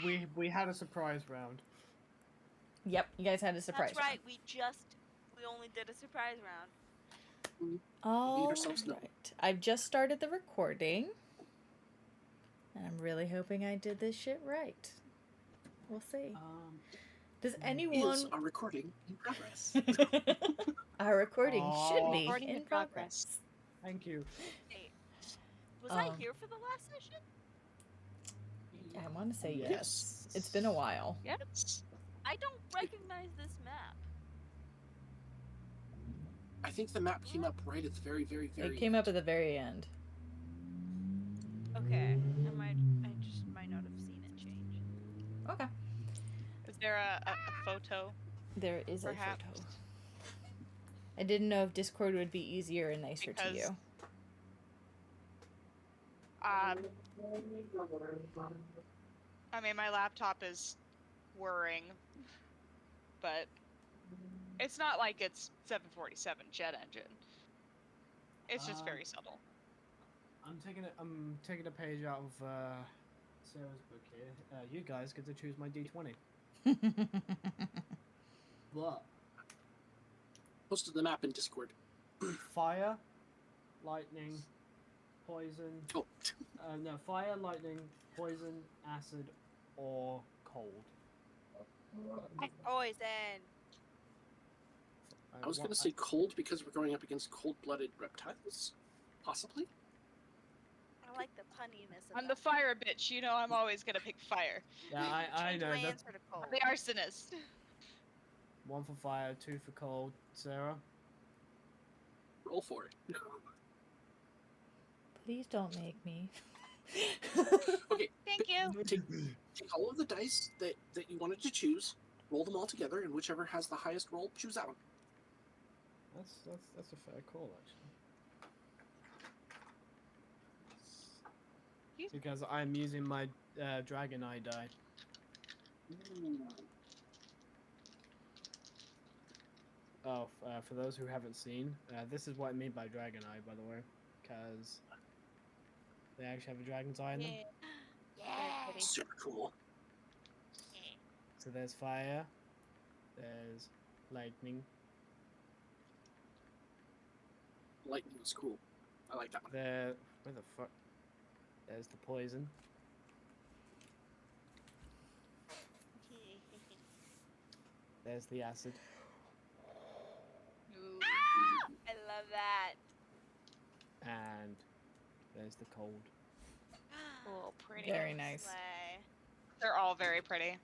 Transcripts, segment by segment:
we had a surprise round. Yep, you guys had a surprise. That's right. We only did a surprise round. All right. I've just started the recording. And I'm really hoping I did this shit right. We'll see. Does anyone... Is a recording in progress. Our recording should be in progress. Thank you. Hey, was I here for the last session? I want to say yes. It's been a while. Yes. I don't recognize this map. I think the map came up right at the very, very, very It came up at the very end. Okay. I might not have seen it change. Okay. Is there a photo? There is perhaps? a photo. I didn't know if Discord would be easier and nicer to you. I mean, my laptop is whirring, but it's not like it's 747 jet engine. It's just very subtle. I'm taking a page out of Sarah's book here. You guys get to choose my D20. What? Posted the map in Discord. Fire, lightning, poison. Oh. No, fire, lightning, poison, acid, or cold. Poison. I was going to say cold because we're going up against cold-blooded reptiles. Possibly. I like the punniness of I'm the fire bitch, you know I'm always going to pick fire. Yeah, I know. My answer to cold. I'm the arsonist. 1 for fire, 2 for cold. Sarah? Roll for it. Please don't make me. Okay. Thank you. Take all of the dice that you wanted to choose, roll them all together, and whichever has the highest roll, choose that one. That's a fair call, actually. Because I'm using my Dragon Eye die. Oh, for those who haven't seen, this is what I mean by Dragon Eye, by the way, because they actually have a dragon's eye in them. Yeah. Super cool. So there's fire, there's lightning. Lightning was cool. I like that one. Where the fuck? There's the poison. There's the acid. I love that. And there's the cold. Oh, pretty. Very nice. Slay. They're all very pretty.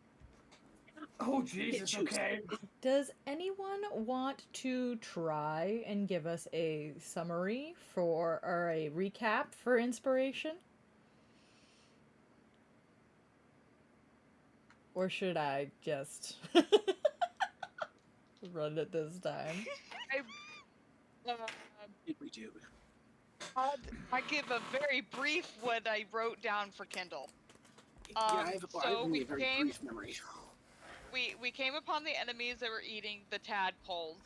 Oh, Jesus, okay. Does anyone want to try and give us a summary or a recap for inspiration? Or should I just run it this time? Did we do? I give a very brief what I wrote down for Kindle. I have only a very brief memory. We came upon the enemies that were eating the tadpoles,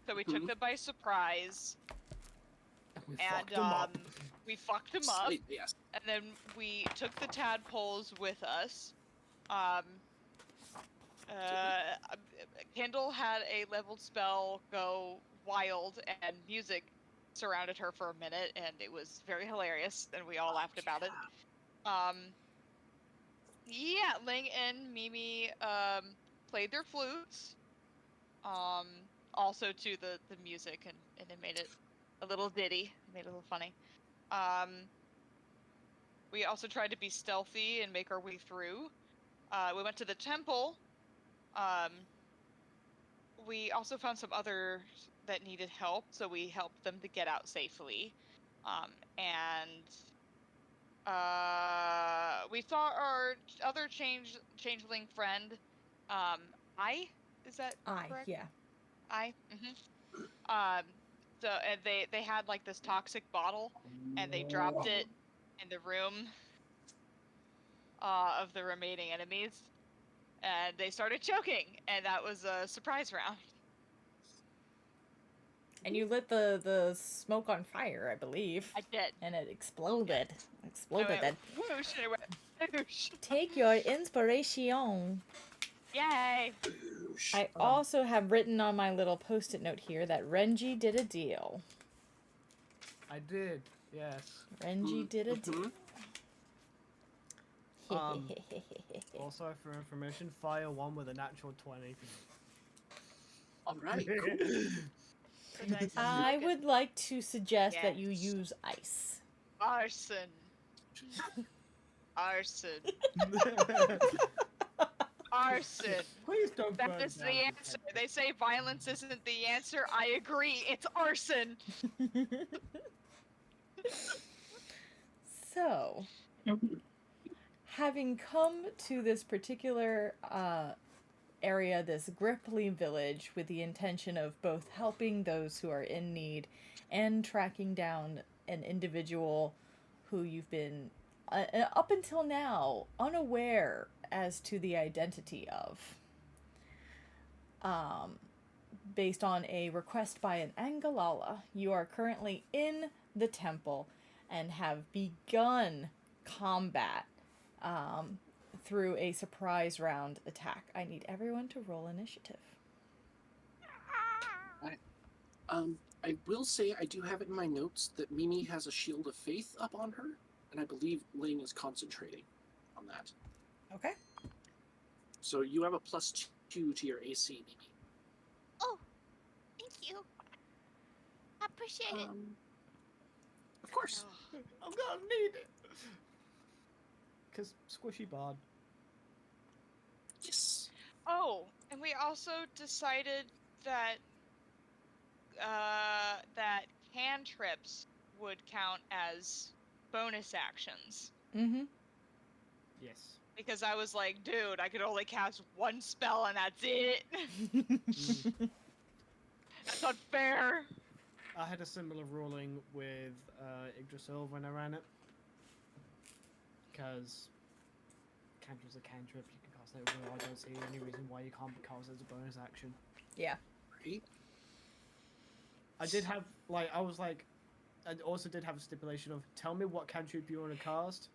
so we took them by surprise, and we fucked them up. Yes. And then we took the tadpoles with us. Kindle had a leveled spell go wild, and music surrounded her for a minute, and it was very hilarious, and we all laughed about it. Yeah, Ling and Mimi played their flutes, also to the music, and it made it a little ditty, made it a little funny. We also tried to be stealthy and make our way through. We went to the temple. We also found some others that needed help, so we helped them to get out safely. We saw our other changeling friend. Is that correct? Yeah. So and they had like this toxic bottle, and they dropped it in the room of the remaining enemies, and they started choking, and that was a surprise round. And you lit the smoke on fire, I believe. I did. And it exploded. I Exploded. went whoosh, and it went whoosh. Take your inspiration. Yay! I also have written on my little post-it note here that Renji did a deal. I did, yes. Renji did a deal. Also, for information, fire 1 with a natural 20. All right, cool. The dice is I smoking. would like to suggest that you Yes. use ice. Arson. Arson. Arson. Please don't burn That is down the the answer. tent. They say violence isn't the answer. I agree. It's arson. So, having come to this particular area, this Gripply village, with the intention of both helping those who are in need and tracking down an individual who you've been, up until now, unaware as to the identity of. Based on a request by an Angalala, you are currently in the temple and have begun combat through a surprise round attack. I need everyone to roll initiative. I will say I do have it in my notes that Mimi has a shield of faith up on her, and I believe Ling is concentrating on that. Okay. So you have a +2 to your AC, Mimi. Oh, thank you. I appreciate it. Of course. I'm gonna need it. Because squishy bard. Yes. Oh, and we also decided that that cantrips would count as bonus actions. Mm-hmm. Yes. Because I was like, dude, I could only cast one spell and that's it. That's unfair. I had a similar ruling with Yggdrasil when I ran it. Because cantrip's a cantrip, you can cast it at will. I don't see any reason why you can't cast it as a bonus action. Yeah. Right. I did have, like, I also did have a stipulation of, tell me what cantrip you want to cast,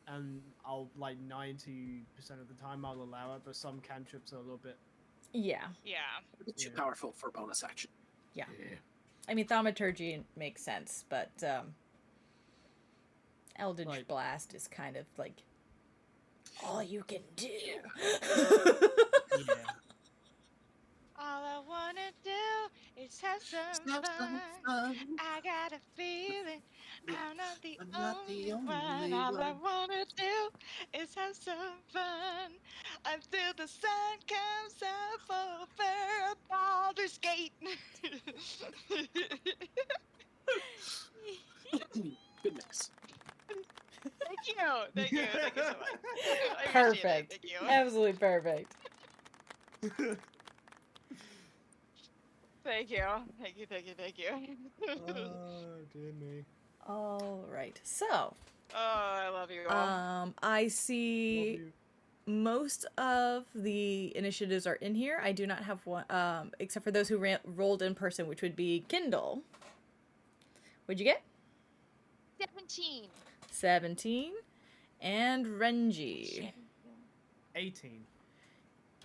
and I'll, like, 90% of the time I'll allow it, but some cantrips are a little bit... Yeah. Yeah. A bit too Yeah. powerful for a bonus action. Yeah. I mean, thaumaturgy makes sense, but Eldritch Like- Blast is kind of like all you can do. Yeah. All I wanna do is have some fun. I got a feeling I'm not the only one. All I wanna do is have some fun until the sun comes up over Baldur's Gate. Good mix. Thank you. Thank you. Thank you so much. I appreciate it. Perfect. Thank you. Absolutely perfect. Thank you. Thank you. Thank you. Thank you. Oh, dear me. All right. So, Oh, I love you all. I Love see you. most of the initiatives are in here. I do not have one, except for those who rolled in person, which would be Kindle. What'd you get? 17. 17. And Renji. 18.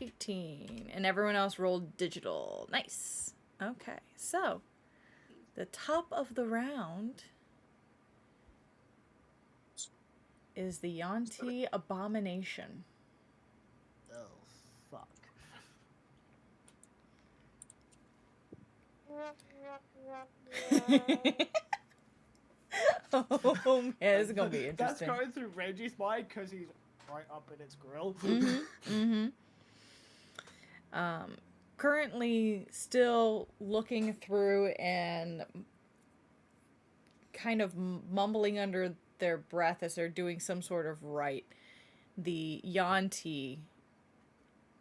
18. And everyone else rolled digital. Nice. Okay. So, the top of the round is the Yanti Abomination. Oh, fuck. Oh man, this is gonna be That's interesting. going through Reggie's mind because he's right up in its grill. Currently still looking through and kind of mumbling under their breath as they're doing some sort of rite. The Yanti,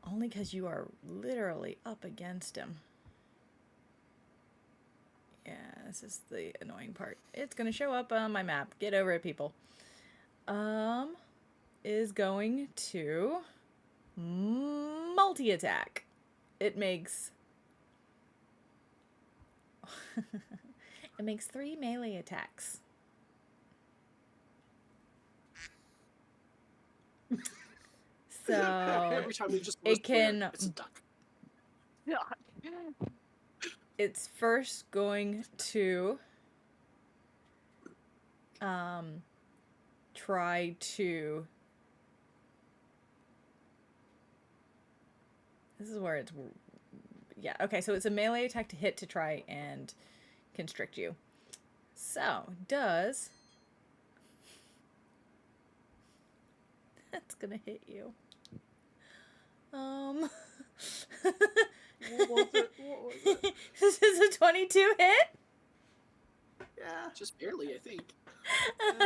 only because you are literally up against him. Yeah, this is the annoying part. It's gonna show up on my map. Get over it, people. Is going to multi-attack. It makes it makes 3 melee attacks. So Every time we just it can. it's a duck. It's first going to try to. This is where it's. Yeah, okay, so it's a melee attack to hit to try and constrict you. So, does. That's gonna hit you. What was it? What was it? This is a 22 hit? Yeah. Just barely, I think.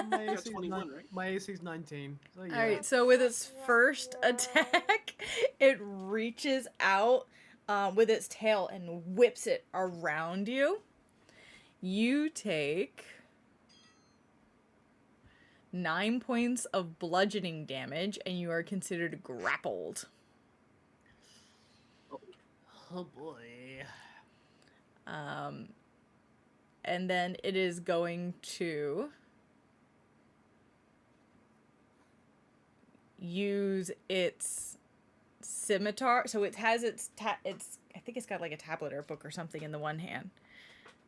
My Yeah, AC's 21, right? My AC's 19. So yeah. Alright, so with its first attack, it reaches out with its tail and whips it around you. You take 9 points of bludgeoning damage, and you are considered grappled. Oh boy. And then it is going to use its scimitar. So it has its I think it's got like a tablet or a book or something in the one hand.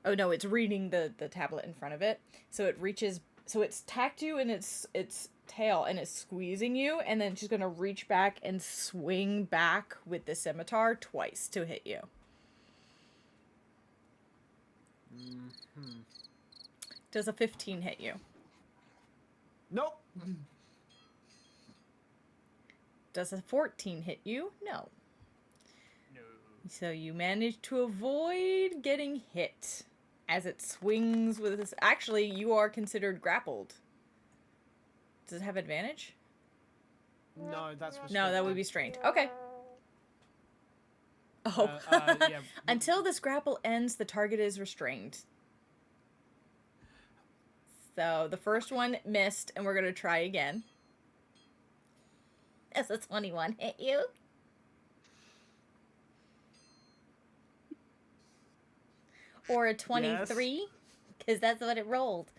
Oh no, it's reading the tablet in front of it. So it reaches. So it's tacked you in its tail and it's squeezing you, and then she's gonna reach back and swing back with the scimitar twice to hit you. Mm-hmm. Does a 15 hit you? Nope. Does a 14 hit you? No. No. So you manage to avoid getting hit as it swings with this. Actually, you are considered grappled. Does it have advantage? No, that's restricted. No, that would be strained. Okay. Oh. Yeah. Until this grapple ends, the target is restrained. So the first one missed, and we're going to try again. Does a 21 hit you? Or a 23? Because that's what it rolled.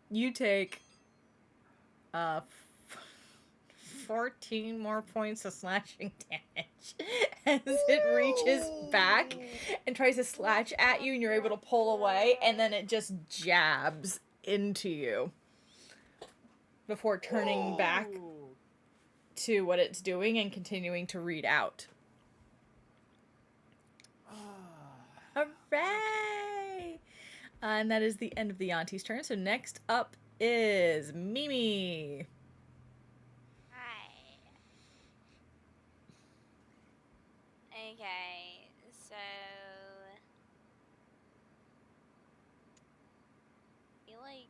You take 14 more points of slashing damage as it reaches back and tries to slash at you, and you're able to pull away, and then it just jabs into you before turning back to what it's doing and continuing to read out. Hooray! And that is the end of the auntie's turn. So next up is Mimi. Hi. Okay, so you like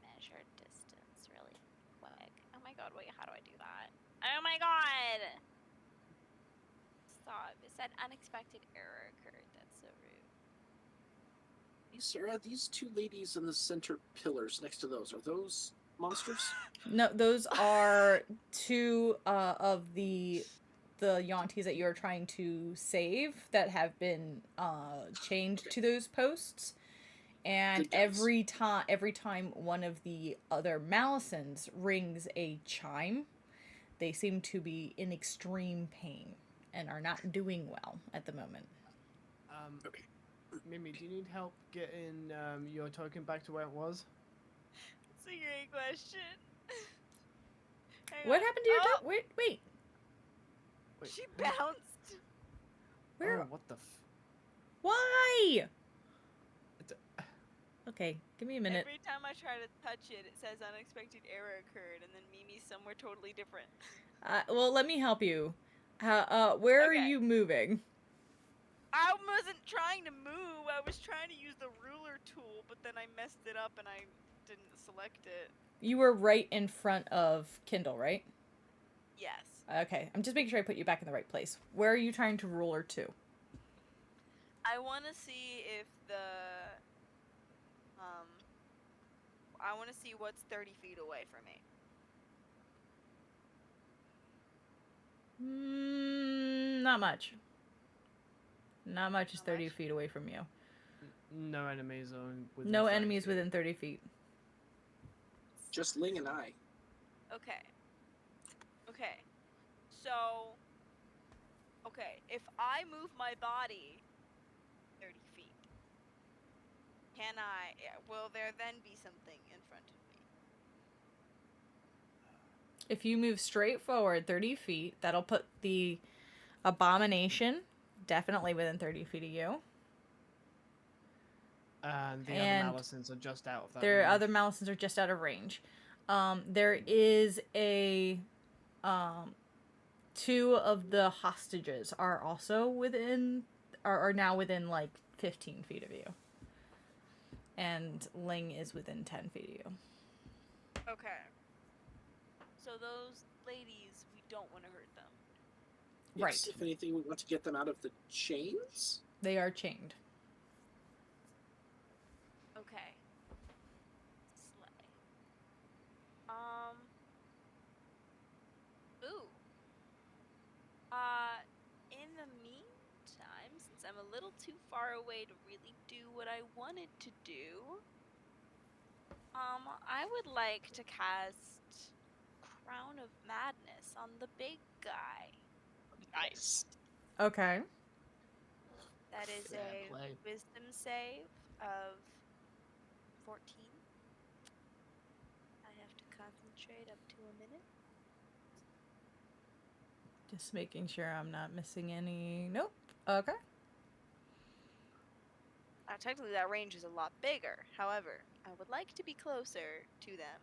measure distance really quick. Oh my god, wait, how do I do that? Oh my god! Stop. It said unexpected error occurred. That's so rude. Hey, Sarah, these two ladies in the center pillars next to those, are those monsters? No, those are two of the Yonties that you're trying to save that have been chained to those posts. And every time one of the other Malisons rings a chime, they seem to be in extreme pain and are not doing well at the moment. Okay. Mimi, do you need help getting your token back to where it was? That's a great question. Hang What on. happened to your Oh, Wait. Wait, she bounced. Where? Oh, what the Why? Okay, give me a minute. Every time I try to touch it, it says unexpected error occurred, and then Mimi's somewhere totally different. Well, let me help you. Where are Okay. you moving? I wasn't trying to move. I was trying to use the ruler tool, but then I messed it up and I didn't select it. You were right in front of Kindle, right? Yes. Okay, I'm just making sure I put you back in the right place. Where are you trying to ruler to? I want to see if I want to see what's 30 feet away from me. Not much. Not much is Not 30 much? feet away from you. No enemies are within No 30 enemies feet. within 30 feet. Just Ling and I. Okay. Okay. So, okay, if I move my body 30 feet, will there then be something in front of me? If you move straight forward 30 feet, that'll put the abomination definitely within 30 feet of you. And the And other Malisons are just out of that Their range. other Malisons are just out of range. There is a... two of the hostages are also within... Are now within, like, 15 feet of you. And Ling is within 10 feet of you. Okay. So those ladies, we don't want to hurt them. Yes, Right. if anything, we want to get them out of the chains. They are chained. Okay. Slay. Ooh. In the meantime, since I'm a little too far away to really do what I wanted to do, I would like to cast Crown of Madness on the big guy. Nice. Okay. That is Fair a play. wisdom save of 14. I have to concentrate up to a minute. Just making sure I'm not missing any... Nope. Okay. Technically, that range is a lot bigger. However, I would like to be closer to them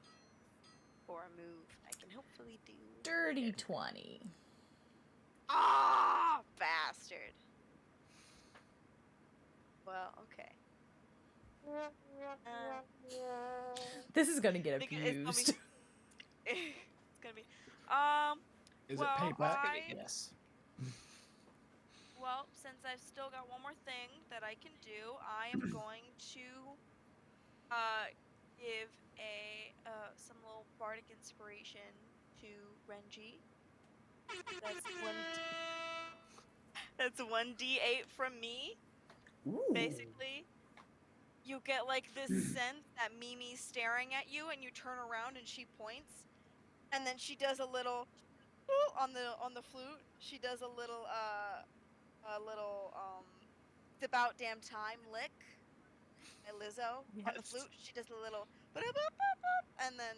for a move I can hopefully do. Dirty later. 20. Ah, bastard. Well, okay. This is gonna get think it's abused. It's gonna be. Is well, it payback? I- Yes. Well, since I've still got one more thing that I can do, I am going to give some little bardic inspiration to Renji. That's that's 1d8 from me. Ooh. Basically, you get like this sense that Mimi's staring at you, and you turn around and she points, and then she does a little on the flute. She does a little it's about damn time lick by Lizzo on the Yes. flute. She does a little and then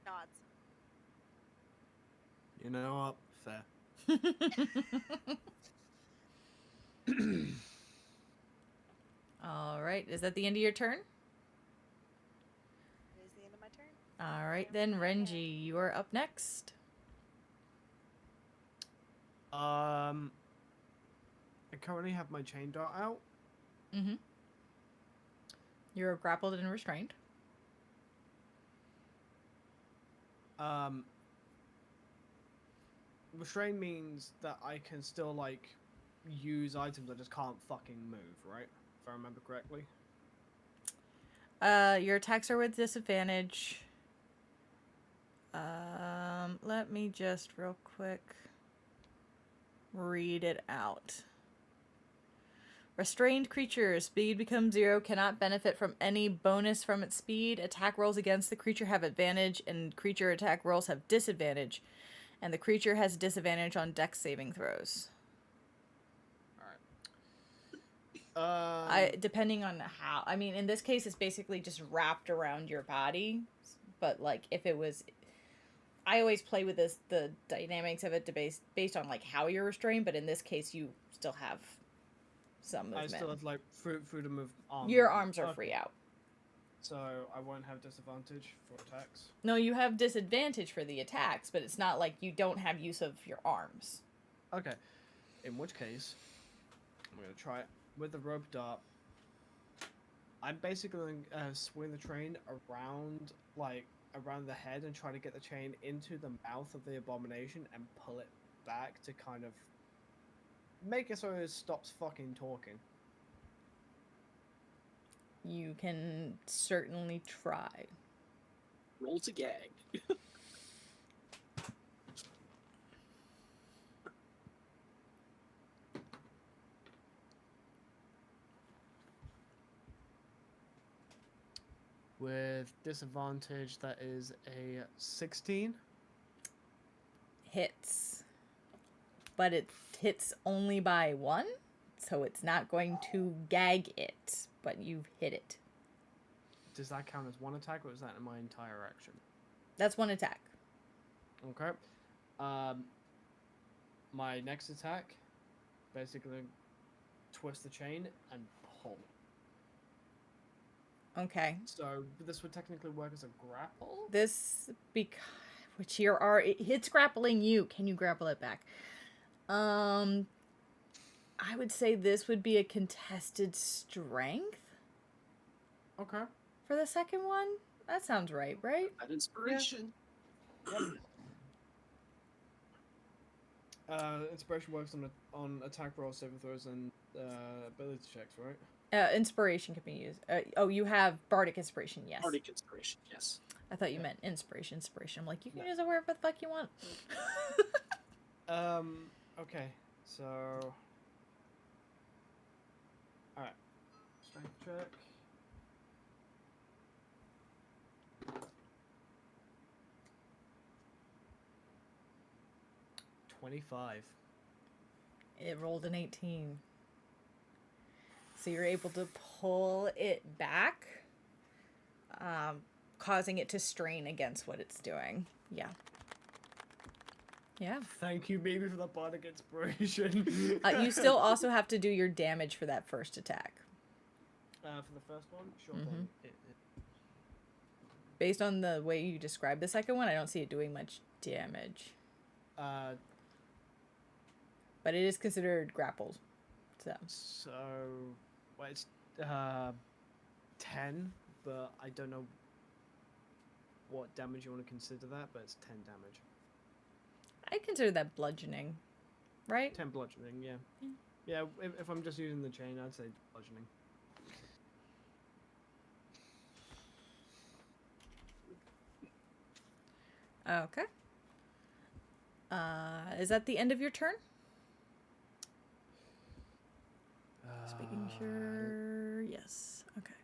nods. You know what? Fair. All right. Is that the end of your turn? It is the end of my turn. All right, then, Renji, you are up next. I currently have my chain dart out. Mm-hmm. You're grappled and restrained. Restrain means that I can still, like, use items, I just can't fucking move, right? If I remember correctly. Your attacks are with disadvantage. Let me just real quick read it out. Restrained creature, speed becomes 0, cannot benefit from any bonus from its speed. Attack rolls against the creature have advantage, and creature attack rolls have disadvantage. And the creature has disadvantage on dex saving throws. Alright. Depending on how... I mean, in this case, it's basically just wrapped around your body. But, like, if it was... I always play with the dynamics of it based on, like, how you're restrained. But in this case, you still have some movement. I still have, like, free to move arms. Your arms are free out. So I won't have disadvantage for attacks. No, you have disadvantage for the attacks, but it's not like you don't have use of your arms. Okay. In which case, I'm going to try it with the rope dart. I'm basically going to swing the train around, like, around the head and try to get the chain into the mouth of the abomination and pull it back to kind of make it so it stops fucking talking. You can certainly try. Roll to gag. With disadvantage, that is a 16. Hits. But it hits only by 1, so it's not going to gag it, but you've hit it. Does that count as one attack, or is that in my entire action? That's 1 attack. Okay. My next attack, basically, twist the chain and pull. Okay. So this would technically work as a grapple. This it's grappling you. Can you grapple it back? I would say this would be a contested strength Okay. for the second one. That sounds right? That inspiration. Inspiration works on attack rolls, saving throws, and ability checks, right? Inspiration can be used. You have bardic inspiration. Yes. Bardic inspiration. Yes. I thought you meant inspiration. I'm like, you can use it wherever the fuck you want. Okay. So. Alright. Strength check. $25. It rolled an 18. So you're able to pull it back, causing it to strain against what it's doing. Yeah. Yeah. Thank you, baby, for that bardic inspiration. You still also have to do your damage for that first attack. For the first one, sure Mhm. thing. Based on the way you described the second one, I don't see it doing much damage. But it is considered grappled. So, well, it's 10, but I don't know what damage you want to consider that, but it's 10 damage. I consider that bludgeoning, right? 10 bludgeoning, yeah. Yeah, if I'm just using the chain, I'd say bludgeoning. Okay. Is that the end of your turn? Just making sure. Yes. Okay.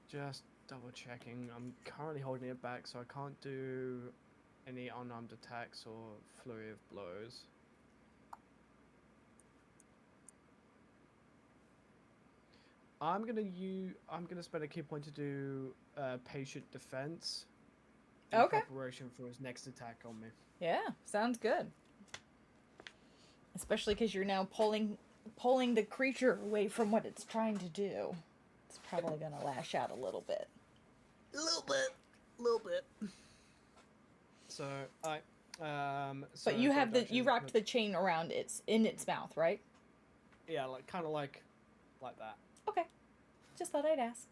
Just double checking. I'm currently holding it back, so I can't do any unarmed attacks or flurry of blows. I'm gonna spend a key point to do patient defense. In Okay. preparation for his next attack on me. Yeah, sounds good. Especially because you're now pulling the creature away from what it's trying to do. It's probably gonna lash out a little bit. A little bit. So But you have you wrapped the chain around its mouth, right? Yeah, kind of like that. Okay. Just thought I'd ask.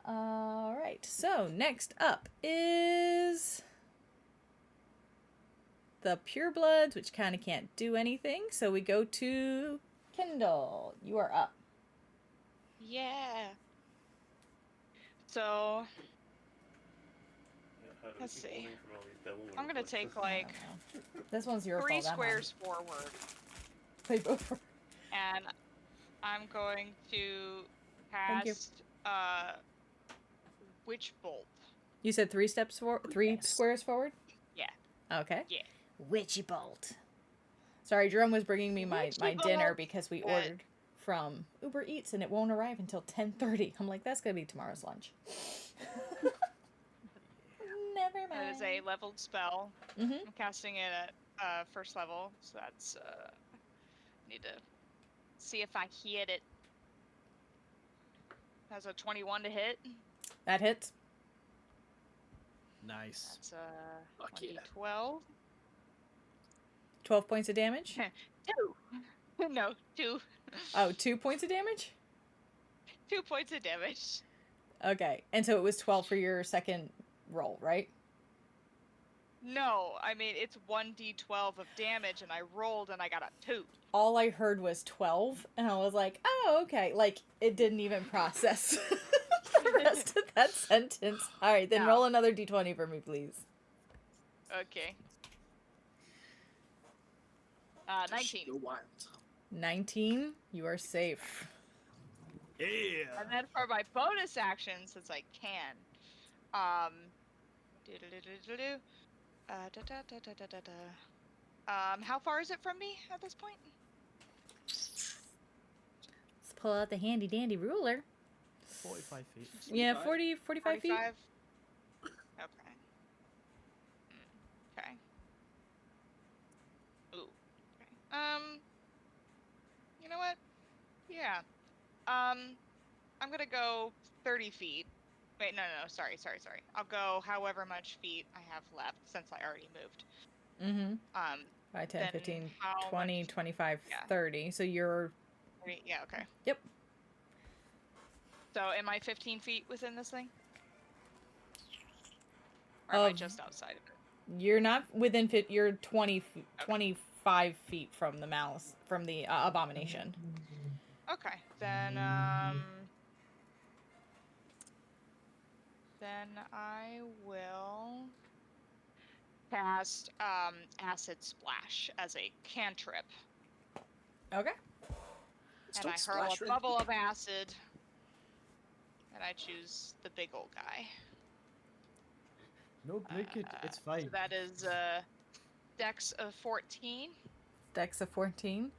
All right. So next up is the purebloods, which kind of can't do anything. So we go to Kendall. You are up. Yeah. So let's see. I'm gonna take like This one's your 3 fault. squares forward, Play both. and I'm going to Thank you. cast Witch Bolt. You said 3 steps forward, 3 squares forward? Yeah. Okay. Yeah. Witchy bolt. Sorry, Jerome was bringing me my dinner bolt. because we Good. ordered from Uber Eats and it won't arrive until 10:30. I'm like, that's gonna be tomorrow's lunch. Never mind. That is a leveled spell. Mm-hmm. I'm casting it at first level, so that's need to see if I hit it. Has a 21 to hit. That hits. Nice. That's Fuck yeah. 12. 12 points of damage. 2. No, 2. Oh, 2 points of damage? 2 points of damage. Okay. And so it was 12 for your second roll, right? No, I mean, it's 1d12 of damage, and I rolled and I got a 2. All I heard was 12, and I was like, oh, okay. Like, it didn't even process the rest of that sentence. Alright, then No. roll another d20 for me, please. Okay. Does she 19. go wild? 19, you are safe. Yeah. And then for my bonus action, since I can, do-do-do-do-do-do, da-da-da-da-da-da. How far is it from me at this point? Let's pull out the handy dandy ruler. 45 feet. Yeah, 45? 45 feet. 45? Okay. Okay. Ooh. Okay. You know what? Yeah. I'm gonna go 30 feet. Wait, no, sorry. I'll go however much feet I have left since I already moved. Mm-hmm. 5, 10, Then 15, how 20, much? 25, Yeah. 30. So you're... 30, yeah, okay. Yep. So am I 15 feet within this thing? Or am I just outside of it? You're not within fit. You're 25 feet from the malice, from the abomination. Okay, then I will cast acid splash as a cantrip, Okay. and Don't I hurl splash a right bubble of acid, and I choose the big old guy. No, break it. It's fine. So that is Dex of 14. Dex of 14.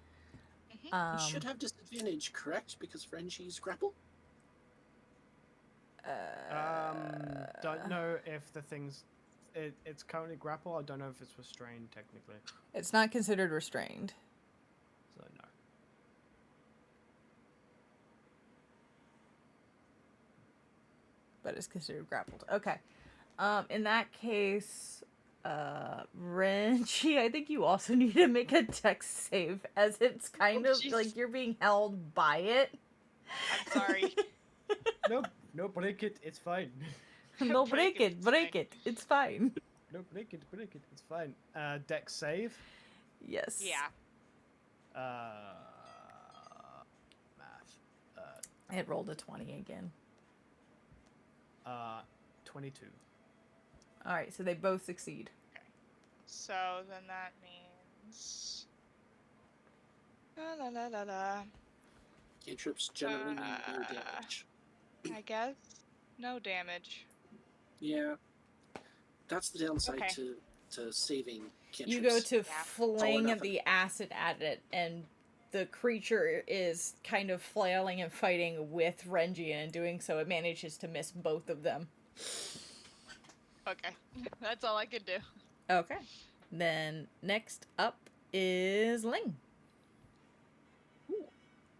Mhm. You should have disadvantage, correct? Because Frenchie's grapple? Don't know if the thing's... It's currently grapple. I don't know if it's restrained, technically. It's not considered restrained. So, no. But it's considered grappled. Okay. In that case, Renchi, I think you also need to make a dex save, as it's kind of Jesus. like you're being held by it. I'm sorry. No, break it. It's fine. No, break it, it's break fine. it. It's fine. No, break it. It's fine. Dex save. Yes. Yeah. Math. It rolled a 20 again. 22. All right, so they both succeed. Okay. So then that means. La la la la. Cantrips generally mean no damage. I guess no damage. Yeah. That's the downside Okay. to saving cantrips. You go to Yeah. fling nothing. the acid at it, and the creature is kind of flailing and fighting with Renji, and in doing so, it manages to miss both of them. Okay. That's all I could do. Okay. Then next up is Ling.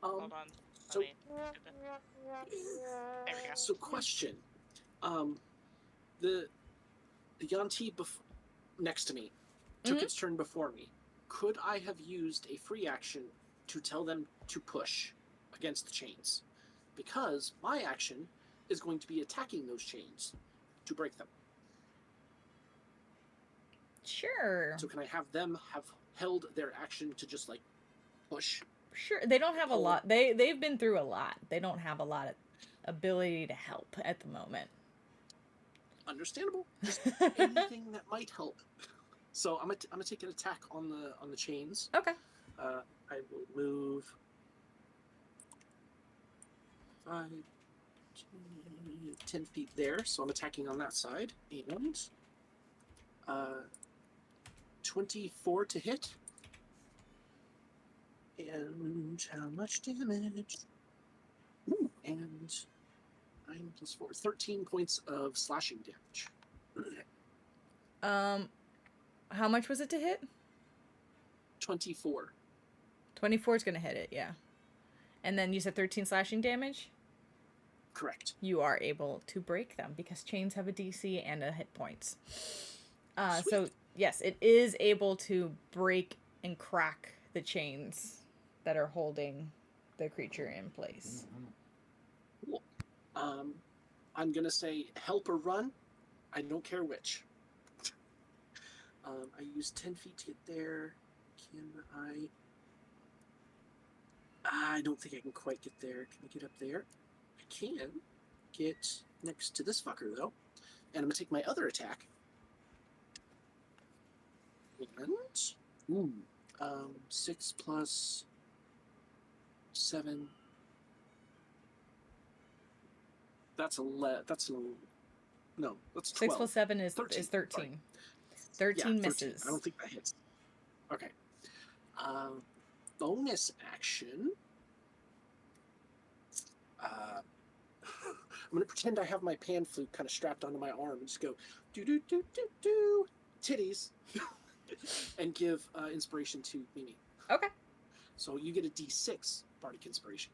Hold on. So, Let me... There we go. so question. The Yanti next to me took its turn before me. Could I have used a free action to tell them to push against the chains? Because my action is going to be attacking those chains to break them. Sure. So can I have them have held their action to just like push? Sure. They don't have a lot. They've been through a lot. They don't have a lot of ability to help at the moment. Understandable. Just anything that might help. So I'm gonna take an attack on the chains. Okay. I will move 5, 10 feet there. So I'm attacking on that side. And 24 to hit. And how much damage? Ooh, and 9 plus 4, 13 points of slashing damage. How much was it to hit? 24. 24 is going to hit it, yeah. And then you said 13 slashing damage? Correct. You are able to break them because chains have a DC and a hit points. So, yes, it is able to break and crack the chains that are holding the creature in place. Cool. I'm going to say help or run. I don't care which. I used 10 feet to get there. Can I? I don't think I can quite get there. Can I get up there? I can get next to this fucker, though. And I'm going to take my other attack. And, 6 plus 7. That's 11. That's 12. 6 plus 7 is 13. 13 13 misses. I don't think that hits. Okay. Bonus action. I'm gonna pretend I have my pan flute kind of strapped onto my arm and just go do do do do do titties, and give inspiration to Mimi. Okay. So you get a D6 bardic inspiration.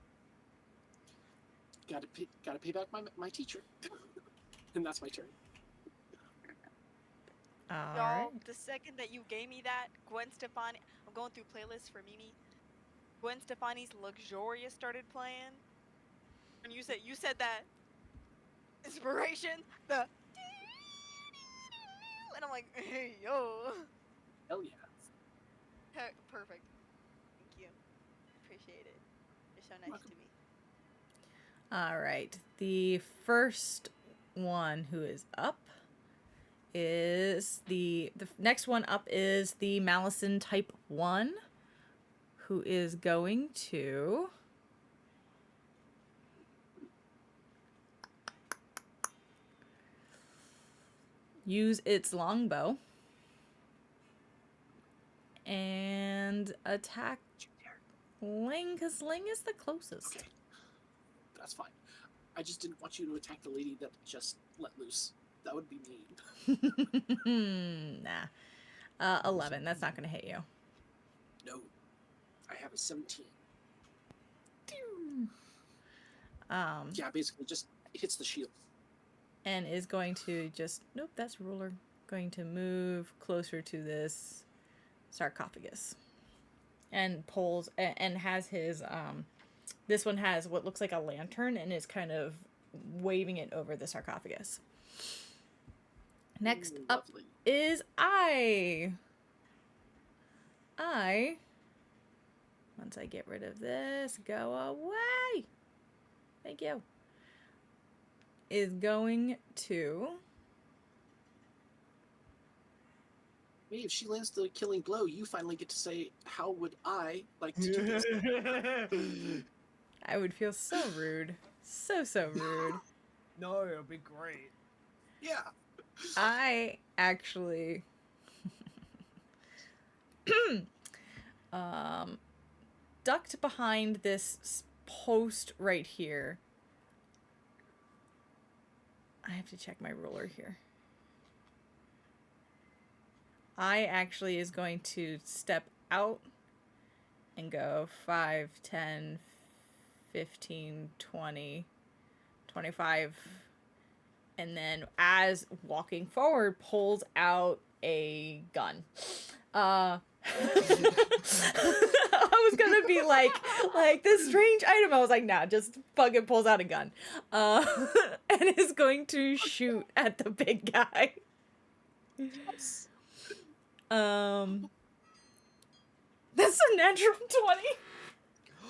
Gotta pay back my teacher, and that's my turn. All Y'all, right. the second that you gave me that, Gwen Stefani, I'm going through playlists for Mimi. Gwen Stefani's Luxurious started playing. And you said that inspiration, and I'm like, hey, yo. Hell yeah. Perfect. Thank you. Appreciate it. You're so nice Welcome. to me. All right. The first one who is up is the next one up is the Malison type 1, who is going to use its longbow and attack Ling, because Ling is the closest. Okay. That's fine. I just didn't want you to attack the lady that just let loose. That would be mean. Nah. 11. That's not going to hit you. No. I have a 17. Yeah, basically just hits the shield. And is going to just... Nope, that's ruler. Going to move closer to this sarcophagus. And pulls... And has his... This one has what looks like a lantern and is kind of waving it over the sarcophagus. Next up is I. Once I get rid of this, go away. Thank you. Is going to... Maybe if she lands the killing blow, you finally get to say, how would I like to do this? I would feel so rude. So rude. No, it'll be great. Yeah. I actually... ducked behind this post right here. I have to check my ruler here. I actually is going to step out and go 5, 10, 15, 20, 25. And then as walking forward, pulls out a gun. I was gonna be like this strange item. I was like, nah, just fucking pulls out a gun. And is going to shoot at the big guy. Yes. That's a natural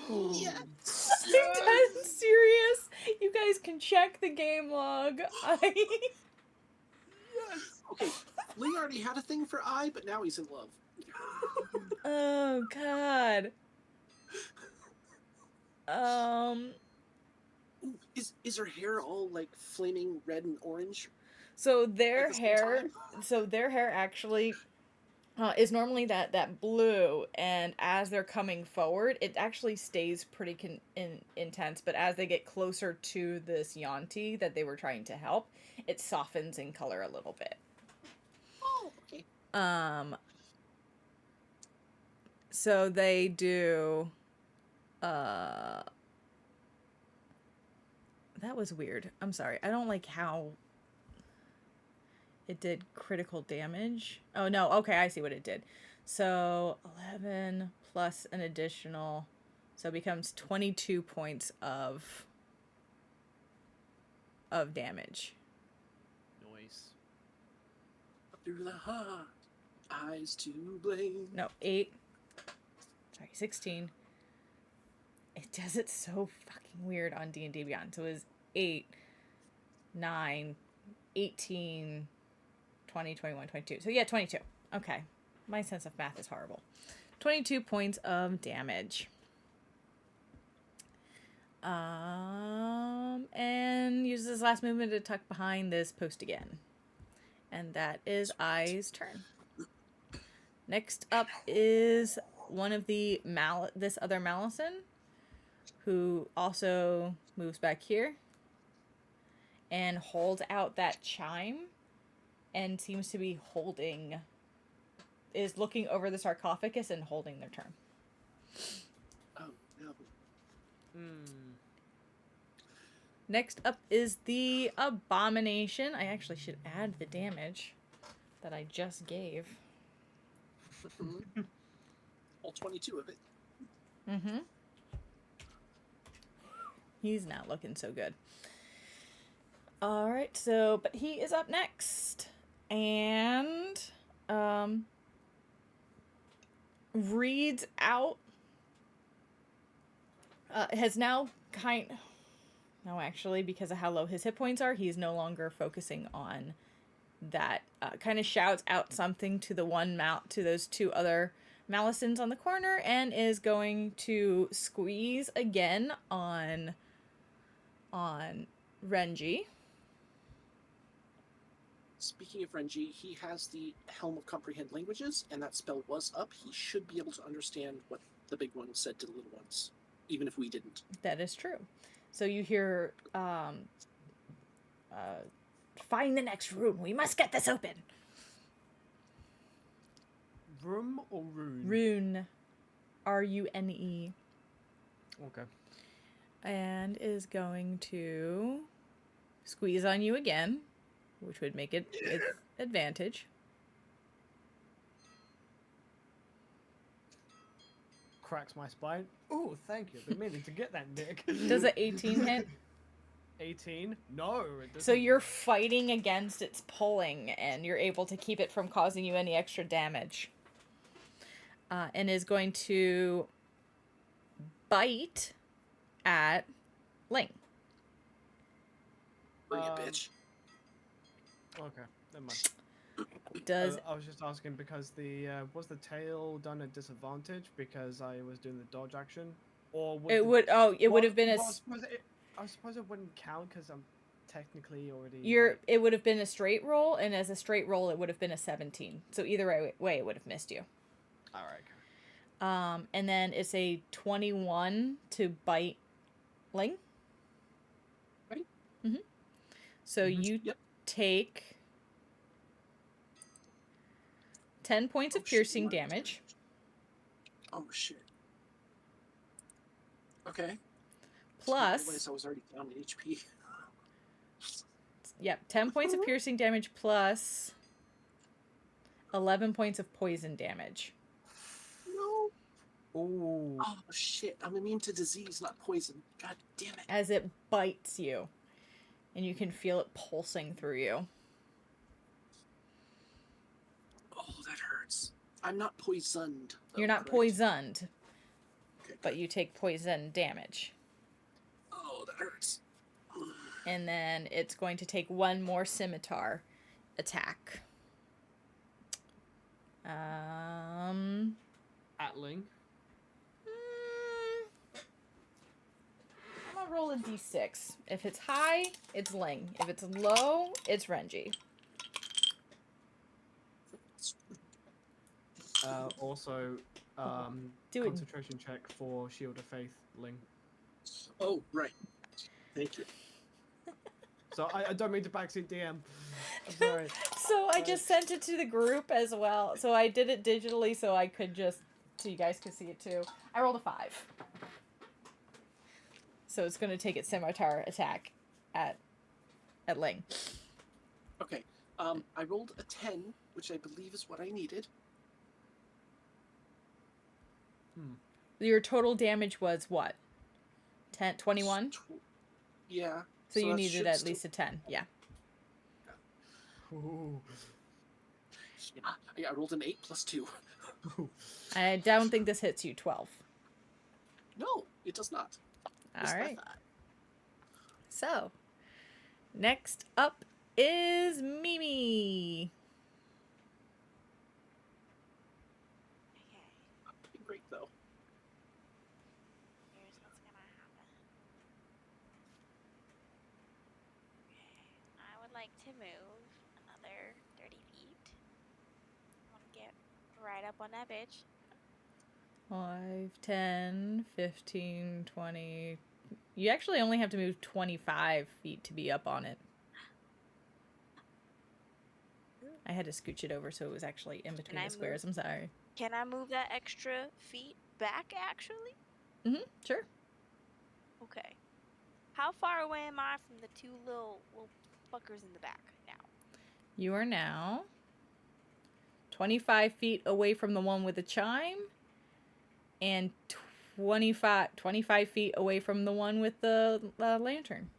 20. Yes. I'm dead serious. You guys can check the game log. Yes. Okay, Lee already had a thing for I, but now he's in love. Oh God. Ooh, is her hair all like flaming red and orange? So their At the same hair, time? actually is normally that blue, and as they're coming forward, it actually stays pretty intense. But as they get closer to this Yanti that they were trying to help, it softens in color a little bit. Oh, okay. So they do. That was weird. I'm sorry. I don't like how it did critical damage. Oh, no. Okay, I see what it did. So 11 plus an additional. So it becomes 22 points of damage. Noise. Through the heart. eyes to blame. No, 8. Sorry, 16. It does it so fucking weird on D&D Beyond. So it was 8, 9, 18, 20, 21, 22. So yeah, 22. Okay. My sense of math is horrible. 22 points of damage. And uses his last movement to tuck behind this post again. And that is I's turn. Next up is one of the this other Malison, who also moves back here and holds out that chime and seems to be is looking over the sarcophagus and holding their turn. Oh, no. Next up is the Abomination. I actually should add the damage that I just gave. All 22 of it. Mm-hmm. He's not looking so good. Alright, but he is up next. And, reads out, has now no, actually, because of how low his hit points are, he's no longer focusing on that. Kind of shouts out something to to those 2 other Malisons on the corner, and is going to squeeze again on Renji. Speaking of Renji, he has the Helm of Comprehend Languages, and that spell was up. He should be able to understand what the big one said to the little ones, even if we didn't. That is true. So you hear, find the next room. We must get this open. Room or rune? Rune. Rune. Okay. And is going to squeeze on you again, which would make it its advantage. Cracks my spine. Oh, thank you. I've been meaning to get that, Nick. Does an 18 hit? 18? No. It doesn't. So you're fighting against its pulling, and you're able to keep it from causing you any extra damage. And is going to bite at Ling. Bring it, bitch. Okay, never mind. I was just asking because was the tail done at disadvantage because I was doing the dodge action, or would it would have been I suppose it wouldn't count because I'm technically already. It would have been a straight roll, and as a straight roll, it would have been a 17. So either way, it would have missed you. All right. And then it's a 21 to bite Ling. Right. Mm-hmm. So you take 10 points of piercing damage. Oh, shit. Okay. Plus... I was already down in HP. Yep, 10 points of piercing damage plus 11 points of poison damage. No. Ooh. Oh, shit. I'm immune to disease, not poison. God damn it. As it bites you. And you can feel it pulsing through you. Oh, that hurts. I'm not poisoned. You're not correct? poisoned, Okay, but you take poison damage. Oh, that hurts. And then it's going to take one more scimitar attack. At Ling. I'm gonna roll a d6. If it's high, it's Ling. If it's low, it's Renji. Also, Do it. concentration check for Shield of Faith, Ling. Oh, right. Thank you. So I don't mean to backseat DM. I'm sorry. So I just sent it to the group as well. So I did it digitally so you guys could see it too. I rolled a 5. So it's going to take its scimitar attack at Ling. Okay. I rolled a 10, which I believe is what I needed. Your total damage was what? 10, 21? Yeah. So you that needed should at still- least a 10, yeah. Ooh. Yeah, I rolled an 8 plus 2. I don't think this hits you. 12. No, it does not. All It's right. that. So, next up is Mimi. Okay, Pretty great though. here's what's gonna happen. Okay, I would like to move another 30 feet. I want to get right up on that bitch. 5, 10, 15, 20. You actually only have to move 25 feet to be up on it. I had to scooch it over so it was actually in between I the squares. I'm sorry. Can I move that extra feet back, actually? Sure. Okay. How far away am I from the two little fuckers in the back now? You are now 25 feet away from the one with the chime and 25 feet away from the one with the lantern.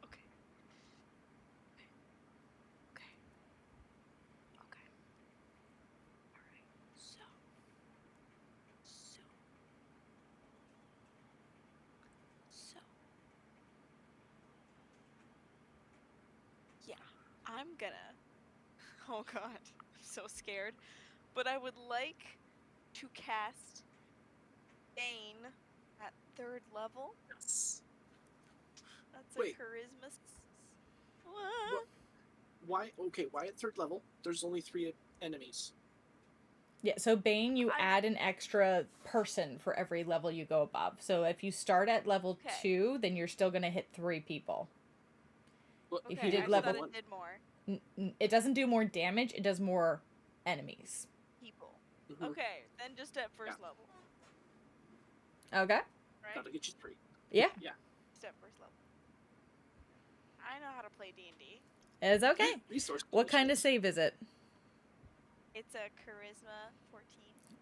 Okay. Okay. Okay. Alright. So. Yeah. I'm gonna. Oh god. I'm so scared. But I would like to cast Bane at 3rd level. Yes. That's Wait. a charisma. What? Why? Okay, why at 3rd level? There's only 3 enemies. Yeah, so Bane, you add an extra person for every level you go above. So if you start at level 2, then you're still going to hit 3 people. Well, if you did I level thought it did more. It doesn't do more damage, it does more enemies. People. Mm-hmm. Okay, then just at 1st level. Okay. Right? Gotta get you 3. Yeah. Yeah. Just at 1st level. I know how to play D&D. It's okay. Resource What kind of save is it? It's a charisma 14.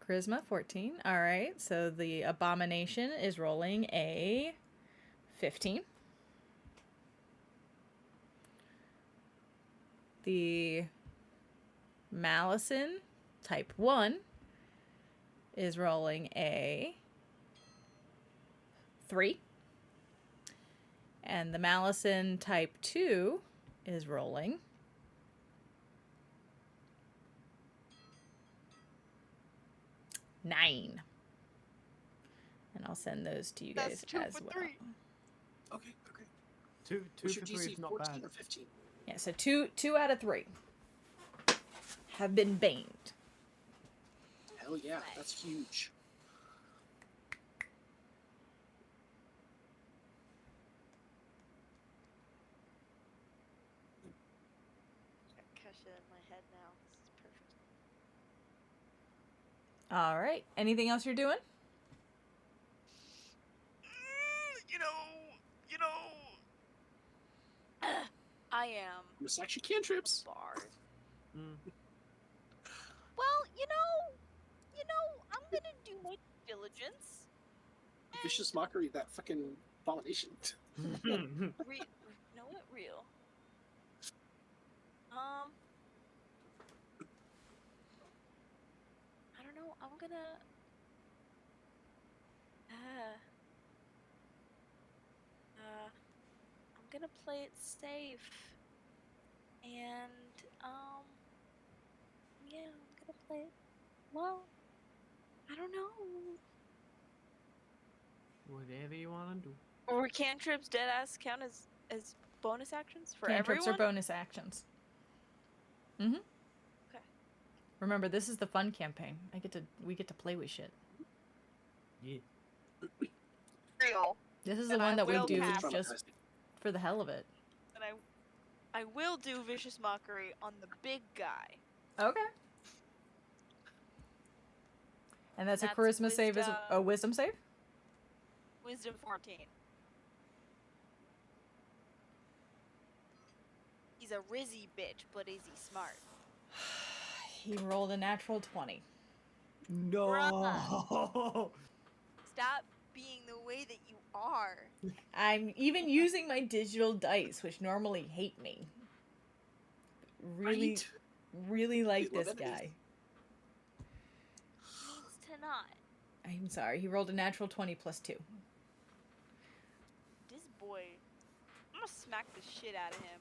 Charisma 14. All right. So the abomination is rolling a 15. The Malison type 1 is rolling a 3. And the Malison type 2 is rolling a 9. And I'll send those to you guys as well. 3. Okay. 2 What's for your 3 DC? is not 14 bad. or 15? Yeah, so two out of 3 have been baned. Hell yeah, that's huge. Catch it in my head now. This is perfect. All right. Anything else you're doing? I am. It's actually cantrips. Bard. Mm. Well, I'm gonna do my diligence. Vicious mockery, that fucking abomination. Know it real. I don't know. I'm gonna play it safe. And yeah, I'm gonna play it. Well, I don't know. Whatever you want to do. Or cantrips dead ass count as bonus actions for Cantrips everyone? are bonus actions. Mm-hmm. Okay. Remember, this is the fun campaign. We get to play with shit. Yeah. Real. This is the one that we do cast- just for the hell of it. And I will do vicious mockery on the big guy. Okay. And that's a charisma save, is a wisdom save? Wisdom 14. He's a rizzy bitch, but is he smart? He rolled a natural 20. No. Bruh. Stop being the way that you are. I'm even using my digital dice, which normally hate me. really, Right? really like We love this enemies. guy. Needs to not. I'm sorry, he rolled a natural 20 plus 2. This boy. I'm gonna smack the shit out of him.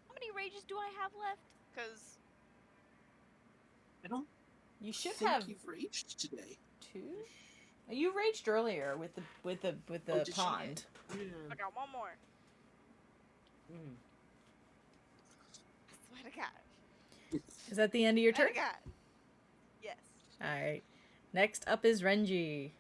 How many rages do I have left? Cause I don't You should think have you've raged today. 2. You raged earlier with the Oh, did she? pond. I Yeah. got one more. Mm. I swear to God. Is that the end of your Swear turn? to God. Yes. All right. Next up is Renji.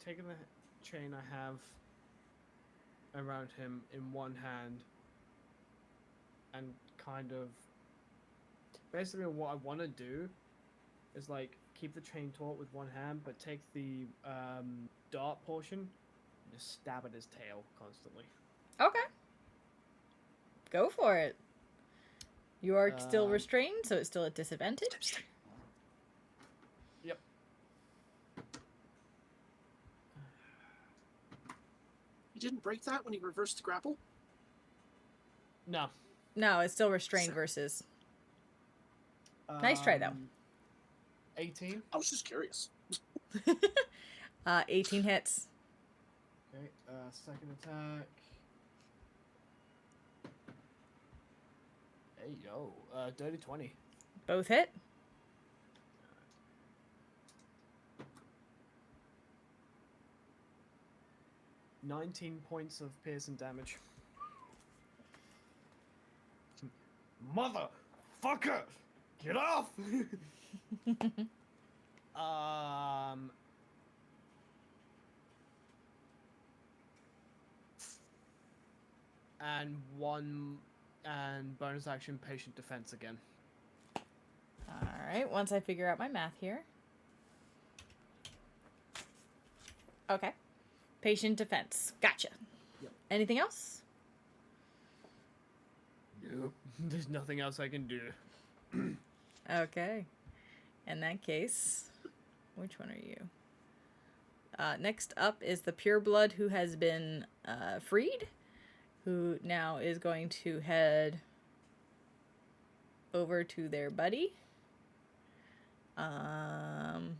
Taking the chain I have around him in one hand, and kind of basically what I want to do is like keep the chain taut with one hand, but take the dart portion and just stab at his tail constantly. Okay. Go for it. You are still restrained, so it's still at disadvantage. Yep. You didn't break that when you reversed the grapple? No. No, it's still restrained versus. Nice try, though. 18. I was just curious. 18 hits. Okay. Second attack. Hey yo. Dirty 20. Both hit. $19 points of piercing damage. Motherfucker! Get off! And bonus action patient defense again. Alright, once I figure out my math here. Okay. Patient defense. Gotcha. Yep. Anything else? Nope. There's nothing else I can do. Okay. In that case, which one are you? Next up is the pureblood who has been freed, who now is going to head over to their buddy. And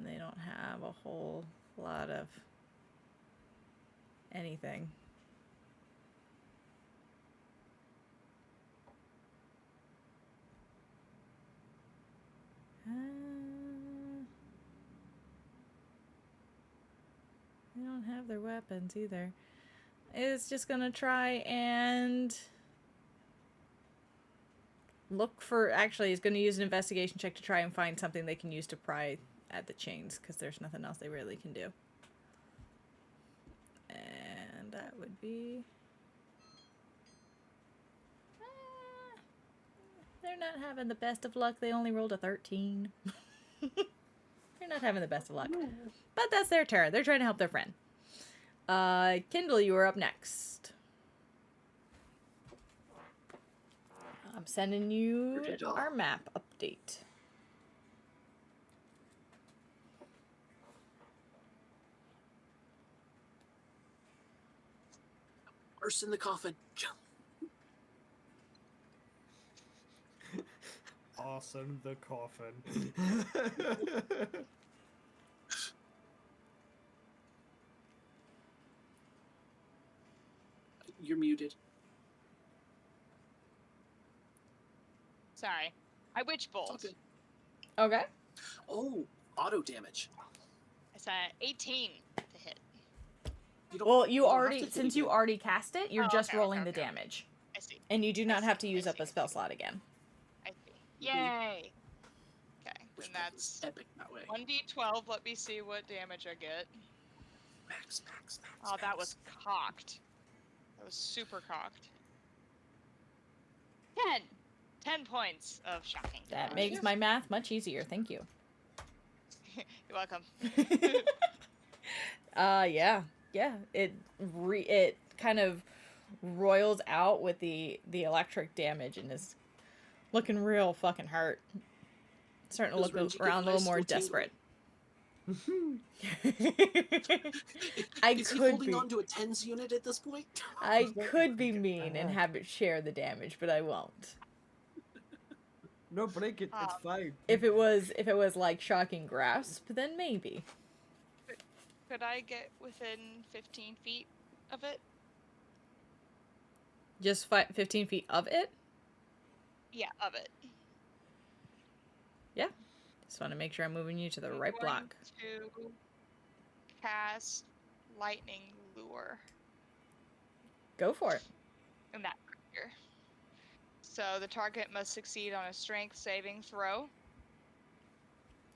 they don't have a whole lot of anything. They don't have their weapons either. It's just gonna try and look for. Actually, he's gonna use an investigation check to try and find something they can use to pry at the chains, because there's nothing else they really can do. And that would be. They're not having the best of luck. They only rolled a 13. They're not having the best of luck. But that's their turn. They're trying to help their friend. Kindle, you are up next. I'm sending you our map update. Arse in the coffin. Jump. Awesome, the coffin. You're muted. Sorry. I witch It's all bolt. good. Okay. Oh, auto damage. It's a 18 to hit. Well, you don't have already, to hit since you again. already cast it, you're Oh, just okay, rolling okay, the okay. damage. I see. And you do not have to I use up see, a spell I see. slot again. I see. Yay! Okay, Which then one was that's epic that way. 1d12. Let me see what damage I get. Max. Oh, that was cocked. That was super cocked. 10! 10 points of shocking That damage. makes my math much easier. Thank you. You're welcome. Yeah. It kind of roils out with the electric damage and is looking real fucking hurt. Starting to Does look Renji get around a little nice more tingle? desperate. Is he holding on to a TENS unit at this point? I could be mean and have it share the damage, but I won't. No, break it. It's fine. If it was like shocking grasp, then maybe. Could I get within 15 feet of it? Just 15 feet of it? Yeah, of it. Yeah. Just want to make sure I'm moving you to the I'm right going block. to cast Lightning Lure Go for it. in that creature. So the target must succeed on a strength saving throw.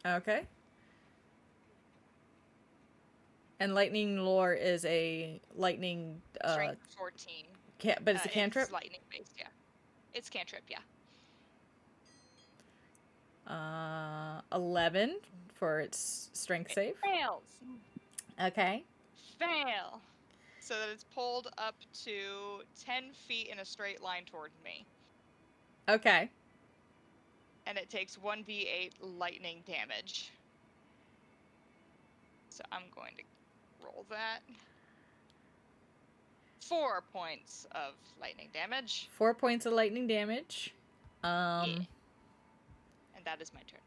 Okay. And lightning lore is a lightning Strength 14. but it's a cantrip? It's lightning based, yeah. It's cantrip, yeah. 11 for its strength save. Fails. Okay. Fail. So that it's pulled up to 10 feet in a straight line towards me. Okay. And it takes 1d8 lightning damage. So I'm going to roll that. 4 points of lightning damage. 4 points of lightning damage. Yeah. And that is my turn.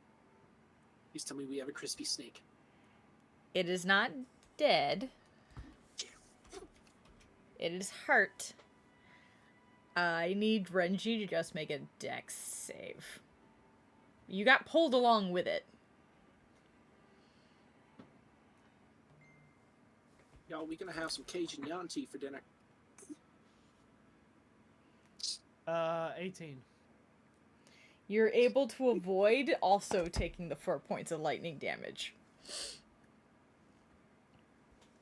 Please tell me we have a crispy snake. It is not dead. It is hurt. I need Renji to just make a dex save. You got pulled along with it. Y'all, we gonna have some Cajun Yanti for dinner. 18. You're able to avoid also taking the 4 points of lightning damage.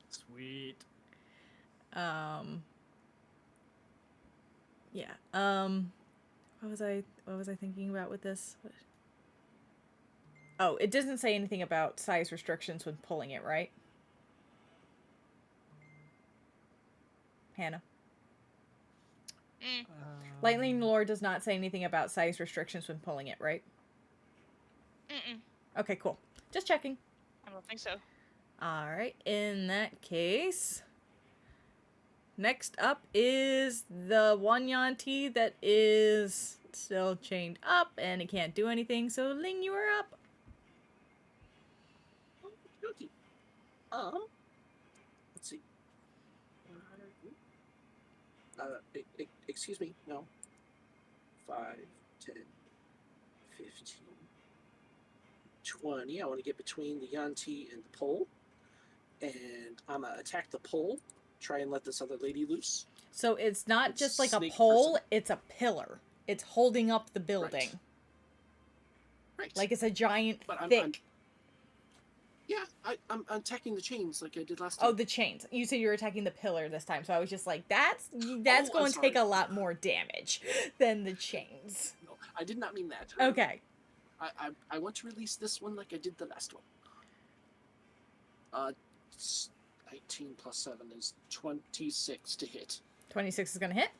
Sweet. Yeah. What was I thinking about with this? Oh, it doesn't say anything about size restrictions when pulling it, right? Hannah. Lightning lore does not say anything about size restrictions when pulling it, right? Mm-mm. Okay, cool. Just checking. I don't think so. Alright, in that case... Next up is the one Yanti that is still chained up and it can't do anything, so Ling, you are up. Okay. Let's see. Excuse me, no. 5, 10, 15, 20. I want to get between the Yanti and the pole. And I'm going to attack the pole. Try and let this other lady loose. So it's not It's just like a snake pole, person. it's a pillar. It's holding up the building. Right. Like it's a giant, But thick... I'm attacking the chains like I did last time. Oh, the chains. You said you were attacking the pillar this time, so I was just like, that's I'm going to take sorry. a lot more damage than the chains. No, I did not mean that. Okay. I want to release this one like I did the last one. 19 plus 7 is 26 to hit. 26 is going to hit.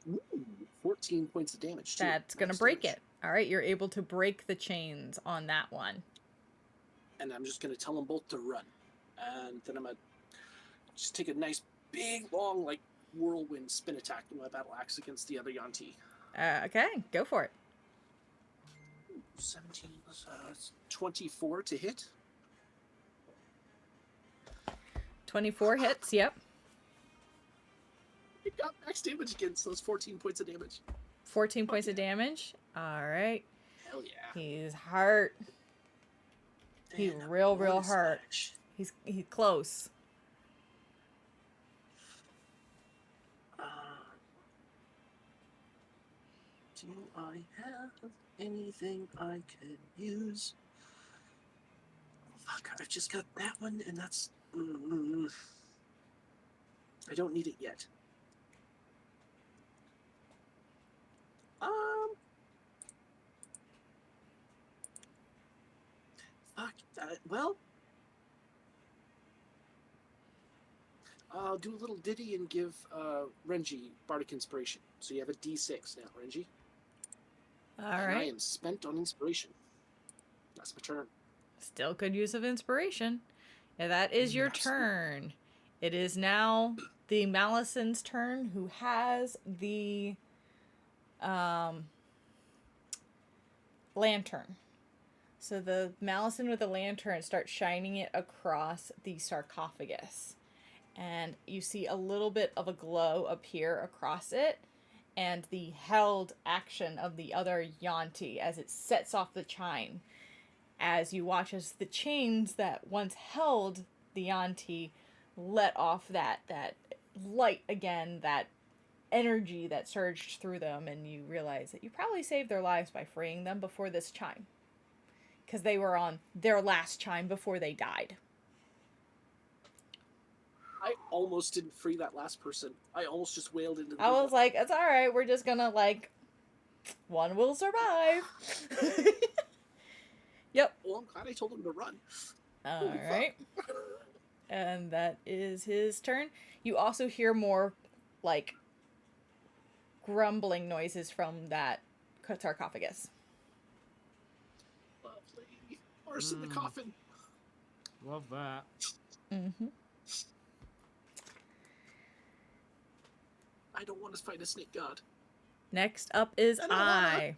Ooh, 14 points of damage, too. That's going to break it. All right, you're able to break the chains on that one. And I'm just going to tell them both to run. And then I'm going to just take a nice, big, long, like, whirlwind spin attack with my battle axe against the other Yanti. Okay, go for it. 17 plus 24 to hit. 24 hits, yep. It got max damage again, so it's 14 points of damage. 14 points of damage. All right. Hell yeah. He's hurt. He's Man, real what is hurt. that? He's close. Do I have anything I can use? Fuck, I've just got that one, and that's... I don't need it yet. Fuck, well... I'll do a little ditty and give Renji Bardic Inspiration. So you have a D6 now, Renji. All And I right. am spent on inspiration. That's my turn. Still good use of inspiration. Yeah, that is your Absolutely. turn. It is now the Malison's turn, who has the lantern. So the Malison with the lantern starts shining it across the sarcophagus. And you see a little bit of a glow appear across it, and the held action of the other Yanti as it sets off the chime. As you watch as the chains that once held the Yanti let off that light again, that energy that surged through them, and you realize that you probably saved their lives by freeing them before this chime. Because they were on their last chime before they died. I almost didn't free that last person. I almost just wailed into the I was people. like, it's alright, we're just gonna, one will survive. Yep. Well, I'm glad I told him to run. Alright. And that is his turn. You also hear more, grumbling noises from that sarcophagus. Lovely. Horse in the coffin. Love that. Mm-hmm. I don't want to fight a snake god. Next up is I don't wanna.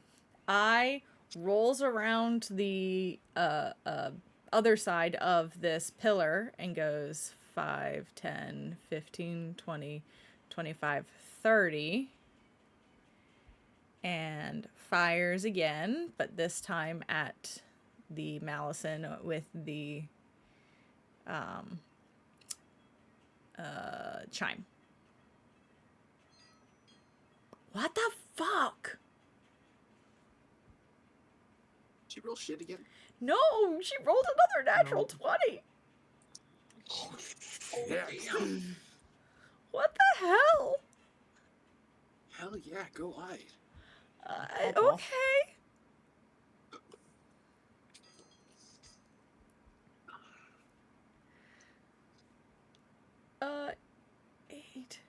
I rolls around the other side of this pillar and goes 5, 10, 15, 20, 25, 30. And fires again, but this time at the Malison with the chime. What the fuck? Did she roll shit again? No, she rolled another natural 20. Oh, damn. What the hell? Hell yeah, go I. Okay. Uh, 8.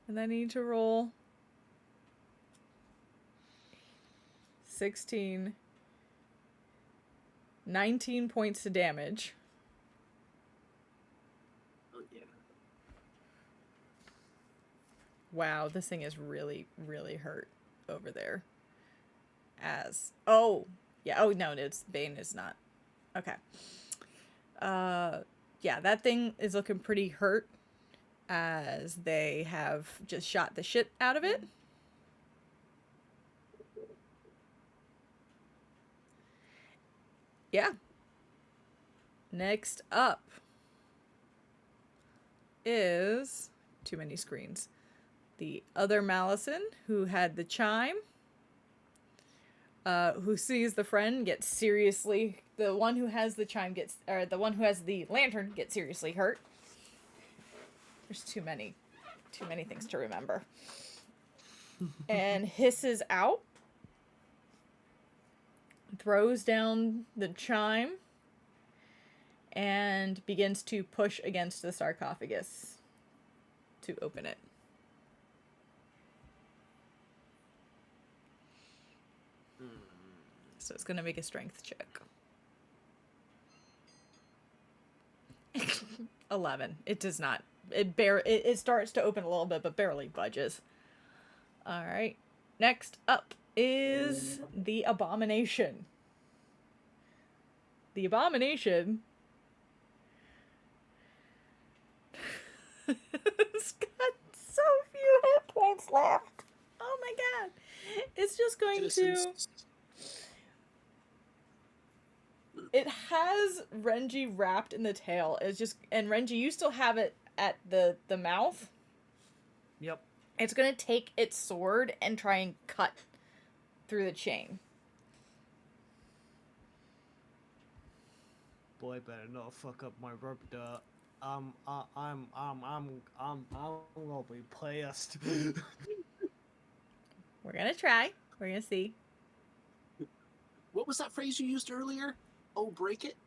And I need to roll 16, 19 points of damage. Oh yeah. Wow, this thing is really, really hurt over there. It's Bane is not. Okay. Yeah, that thing is looking pretty hurt as they have just shot the shit out of it. Yeah. Next up is too many screens. The other Malison who had the chime, who sees the friend get seriously. The one who has the chime the one who has the lantern gets seriously hurt. There's too many things to remember. And hisses out, throws down the chime, and begins to push against the sarcophagus to open it. So it's going to make a strength check. 11. It does not. It starts to open a little bit, but barely budges. All right. Next up is the Abomination. The Abomination it's got so few hit points left. Oh my god. It's just going to... It has Renji wrapped in the tail. And Renji, you still have it at the mouth. Yep. It's gonna take its sword and try and cut through the chain. Boy, better not fuck up my rope dirt. I'm gonna be pissed. We're gonna try. We're gonna see. What was that phrase you used earlier? Oh, break it?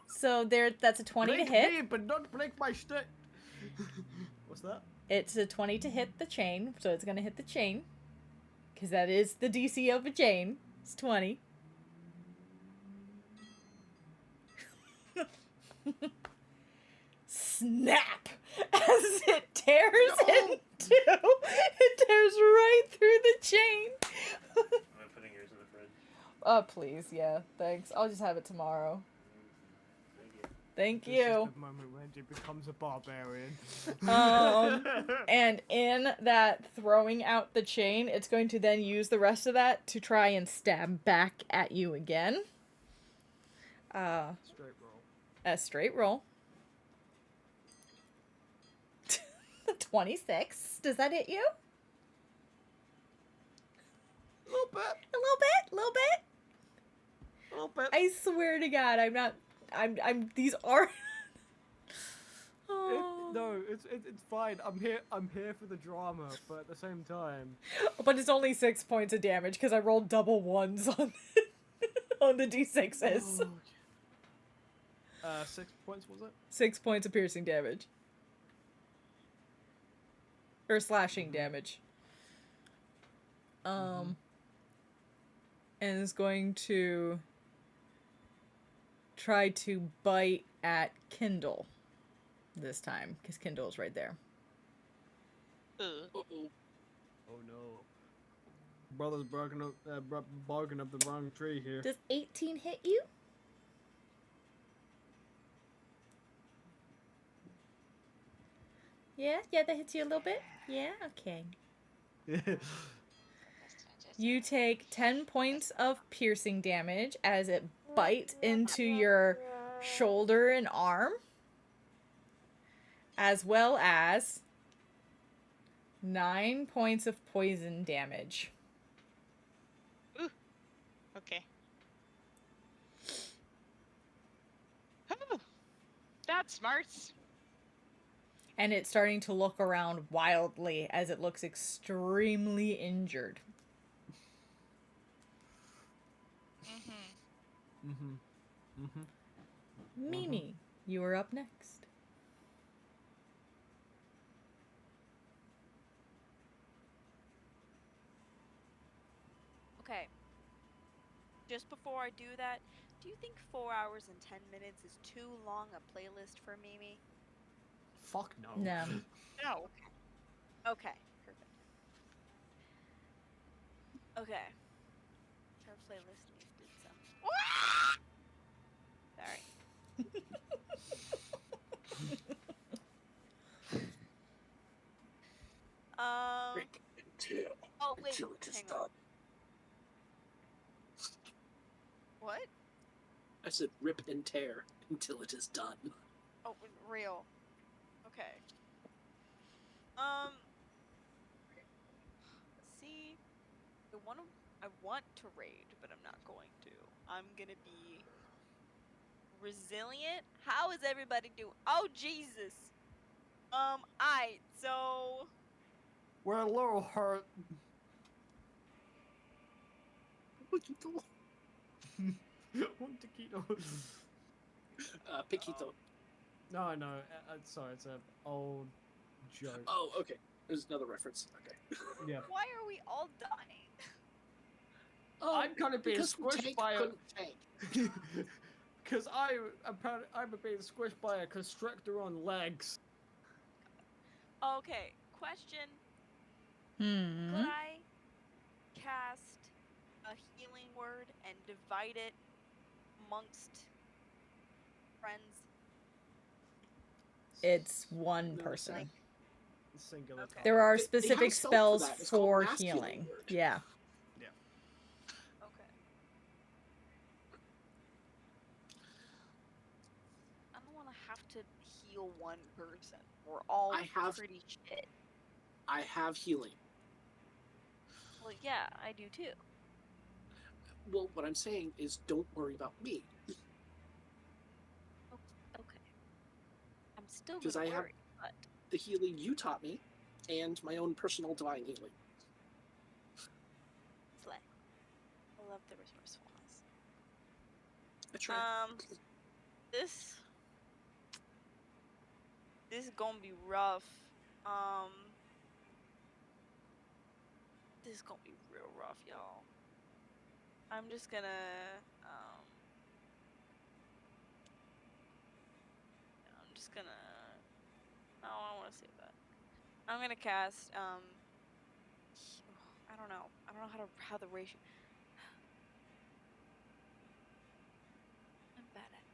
So that's a 20 break to hit. me, but don't break my stick. What's that? It's a 20 to hit the chain, so it's gonna hit the chain. Because that is the DC of a chain. It's 20. Snap! As it tears it tears right through the chain. Am I putting yours in the fridge? Please, yeah, thanks. I'll just have it tomorrow. Thank Thank This is you. the moment when he becomes a barbarian. And in that throwing out the chain, it's going to then use the rest of that to try and stab back at you again. Straight roll. A straight roll. 26. Does that hit you? A little bit. A little bit? A little bit? A little bit. I swear to God, I'm not. I'm. These are. Oh. No, it's fine. I'm here for the drama, but at the same time. But it's only 6 points of damage because I rolled double ones on on the d6s. Oh, okay. 6 points was it? 6 points of piercing damage. Or slashing damage. And is going to try to bite at Kindle this time, because Kindle is right there. Uh-oh. Oh no. Brother's barking up the wrong tree here. Does 18 hit you? Yeah, that hits you a little bit. Yeah, okay. You take 10 points of piercing damage as it bites into your shoulder and arm, as well as 9 points of poison damage. Ooh. Okay. Oh, that smarts. And it's starting to look around wildly as it looks extremely injured. Mimi, you are up next. Okay. Just before I do that, do you think 4 hours and 10 minutes is too long a playlist for Mimi? Fuck no. No. No. Okay, perfect. Okay. Her playlist needed some. Sorry. Oh wait, Until it is hang done. on. What? I said rip and tear until it is done. Oh, real. Okay. See, I want to rage, but I'm not going to. I'm gonna be resilient. How is everybody doing? Oh Jesus. Alright, so We're a little hurt. Piquito. Want to keep Piquito. No, sorry, it's an old joke. Oh, okay. There's another reference. Okay. Yeah. why are we all dying? I'm kind of being because squished tank by a... couldn't tank. Because I'm being squished by a constrictor on legs. Okay, question. Hmm. Could I cast a healing word and divide it amongst friends? It's one No, person. Like, Singular. Okay. There are They have specific a spell for spells that. It's called for mass healing healing. word. Yeah. okay. I don't want to have to heal one person. We're all I have- pretty shit. I have healing. Well, yeah, I do too. Well, what I'm saying is don't worry about me. Okay. I'm still 'Cause gonna I have- worry, but The healing you taught me, and my own personal divine healing. slay. I love the resourcefulness. I tried. This this is gonna be rough. This is gonna be real rough, y'all. I'm just gonna I'm just gonna no, I don't want to say that. I'm gonna cast I don't know how the ratio. I'm bad at it.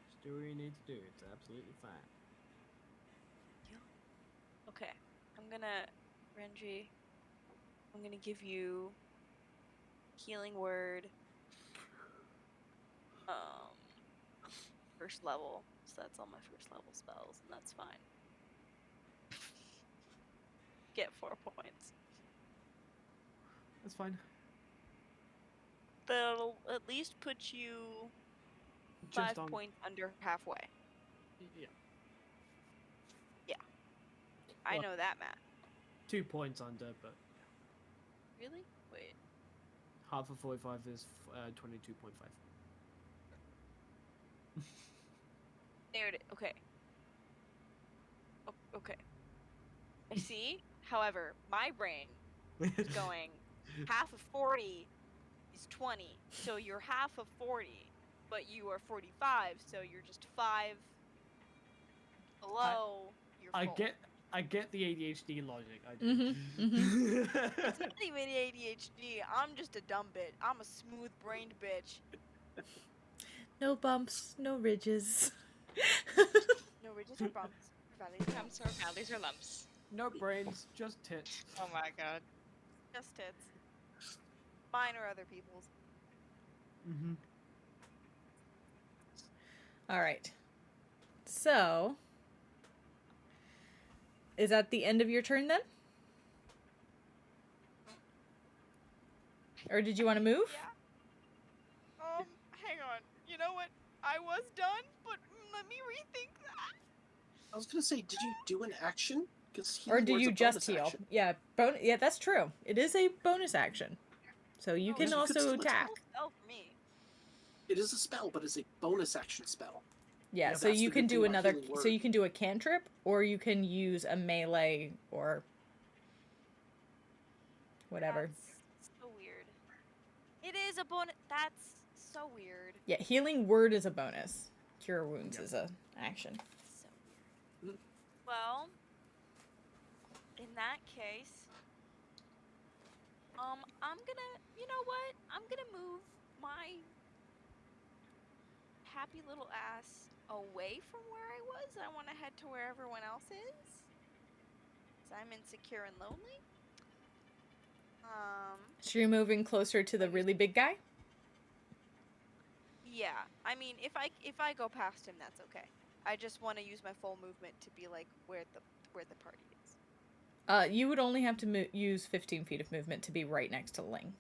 Just do what you need to do. It's absolutely fine. Okay, I'm gonna Renji. I'm gonna give you healing word. First level. So that's all my first level spells, and that's fine. Get 4 points. That's fine. That'll at least put you 5 points under halfway. Yeah. Yeah. I Well, know that math. 2 points under, but Really? Wait. half of 45 is 22.5. There it is. Okay. Okay. I see. However, my brain is going half of 40 is 20. So you're half of 40, but you are 45, so you're just 5 below your full. I get the ADHD logic. I do. It's not even ADHD. I'm just a dumb bitch. I'm a smooth-brained bitch. No bumps, no ridges. No ridges or bumps. Or valleys. Bumps or valleys or lumps. No brains, just tits. Oh my god. Just tits. Mine or other people's. Mm-hmm. All right. So, is that the end of your turn then? Or did you want to move? Yeah. Hang on. You know what? I was done, but let me rethink that. I was gonna say, did you do an action? Or do you just heal? Action. Yeah, that's true. It is a bonus action. So you can you could also still attack. Spell for me. It is a spell, but it's a bonus action spell. Yeah, Yeah, so that's you the can good do thing about another. healing So word. you can do a cantrip, or you can use a melee or whatever. That's so weird. It is a bonus. That's so weird. Yeah, healing word is a bonus. Cure wounds is a action. So weird. Well, in that case, I'm gonna. You know what? I'm gonna move my happy little ass away from where I was. I want to head to where everyone else is. 'Cause I'm insecure and lonely. So you're moving closer to the really big guy? Yeah. I mean, if I go past him, that's okay. I just want to use my full movement to be like where the party is. You would only have to use 15 feet of movement to be right next to Ling.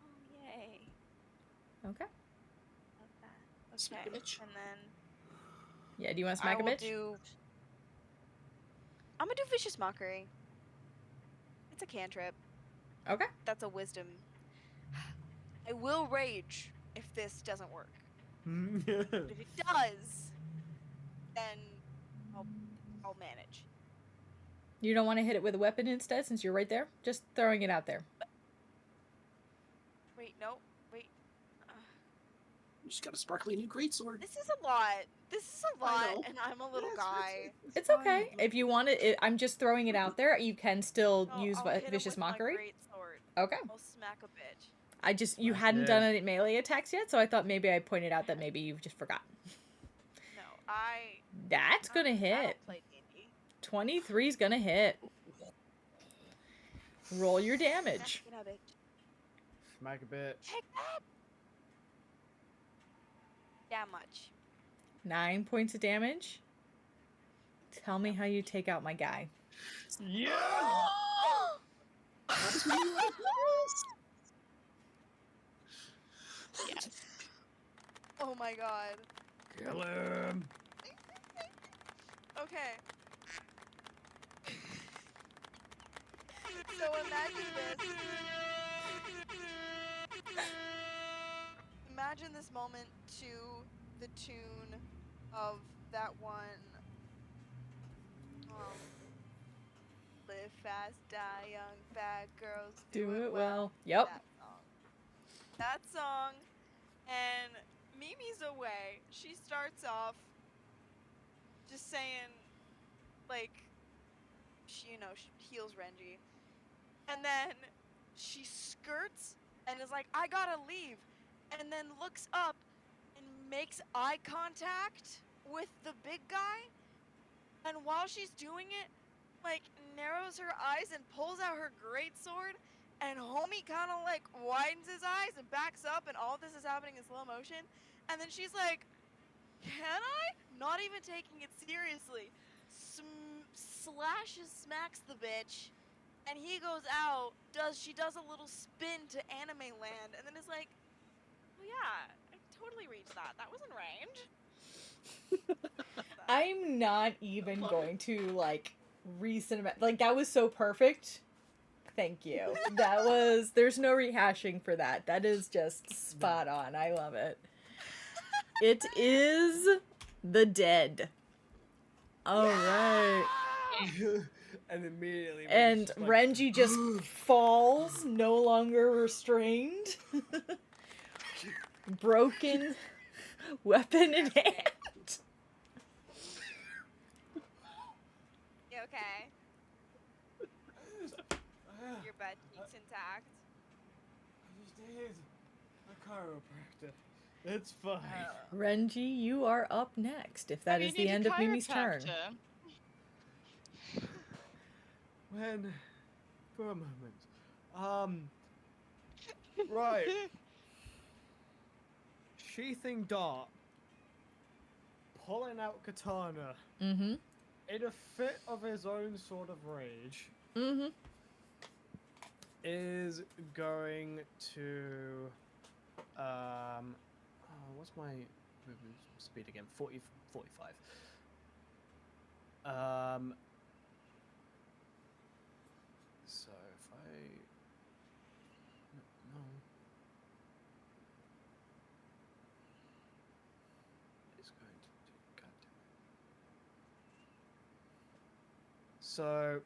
Oh, yay. Okay. Love that. Okay. And then Yeah, do you want to smack a bitch? I'm gonna do Vicious Mockery. It's a cantrip. Okay. That's a wisdom. I will rage if this doesn't work. But if it does, then I'll manage. You don't want to hit it with a weapon instead since you're right there? Just throwing it out there. Wait, no. Wait. You just got a sparkly new greatsword. This is a lot, and I'm a little guy. It's okay. If you want it, I'm just throwing it out there. You can still use I'll hit him Vicious with my Mockery. greatsword. Okay. I'll smack a bitch. You hadn't done any melee attacks yet, so I thought maybe I pointed out that maybe you've just forgotten. No, That's gonna hit. 23's gonna hit. Roll your damage. Smack a bitch. Take that. That much. 9 points of damage. Tell me how you take out my guy. Yeah! Yes. Oh my god. Kill him! Okay. So imagine this. Imagine this moment to the tune of that one. Live fast, die young, bad girls Do it well. Yep. That song. That song. And Mimi's away. She starts off just saying, like, she heals Renji. And then she skirts and is like, I gotta leave. And then looks up and makes eye contact with the big guy. And while she's doing it, like, narrows her eyes and pulls out her greatsword. And homie kind of, like, widens his eyes and backs up. And all this is happening in slow motion. And then she's like, can I? Not even taking it seriously. Smacks the bitch. And he goes out, she does a little spin to anime land, and then is like, oh yeah, I totally reached that. That was in range. I'm not even going to, like, like, that was so perfect. Thank you. There's no rehashing for that. That is just spot on. I love it. It is the dead. All right. And immediately. And Renji just falls, no longer restrained. Broken weapon in hand. You okay? Your butt cheeks intact. I just did a chiropractor. It's fine. Renji, you are up next, if that is the end of Mimi's turn. When, for a moment, right, sheathing dart, pulling out katana, Mm-hmm. in a fit of his own sort of rage, Mm-hmm. is going to, what's my movement speed again? 45. So if I no, it's going to do. Goddamn. So,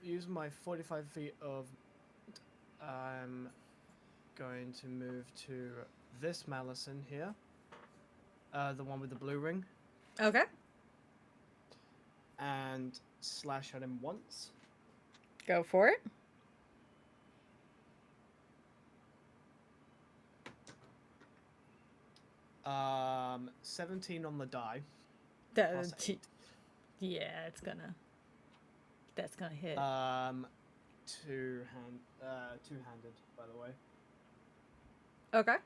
using my 45 feet of, I'm going to move to this Malison here, the one with the blue ring, Okay. and slash at him once. Go for it. 17 on the die. Yeah, that's gonna hit. Two-handed, by the way. Okay.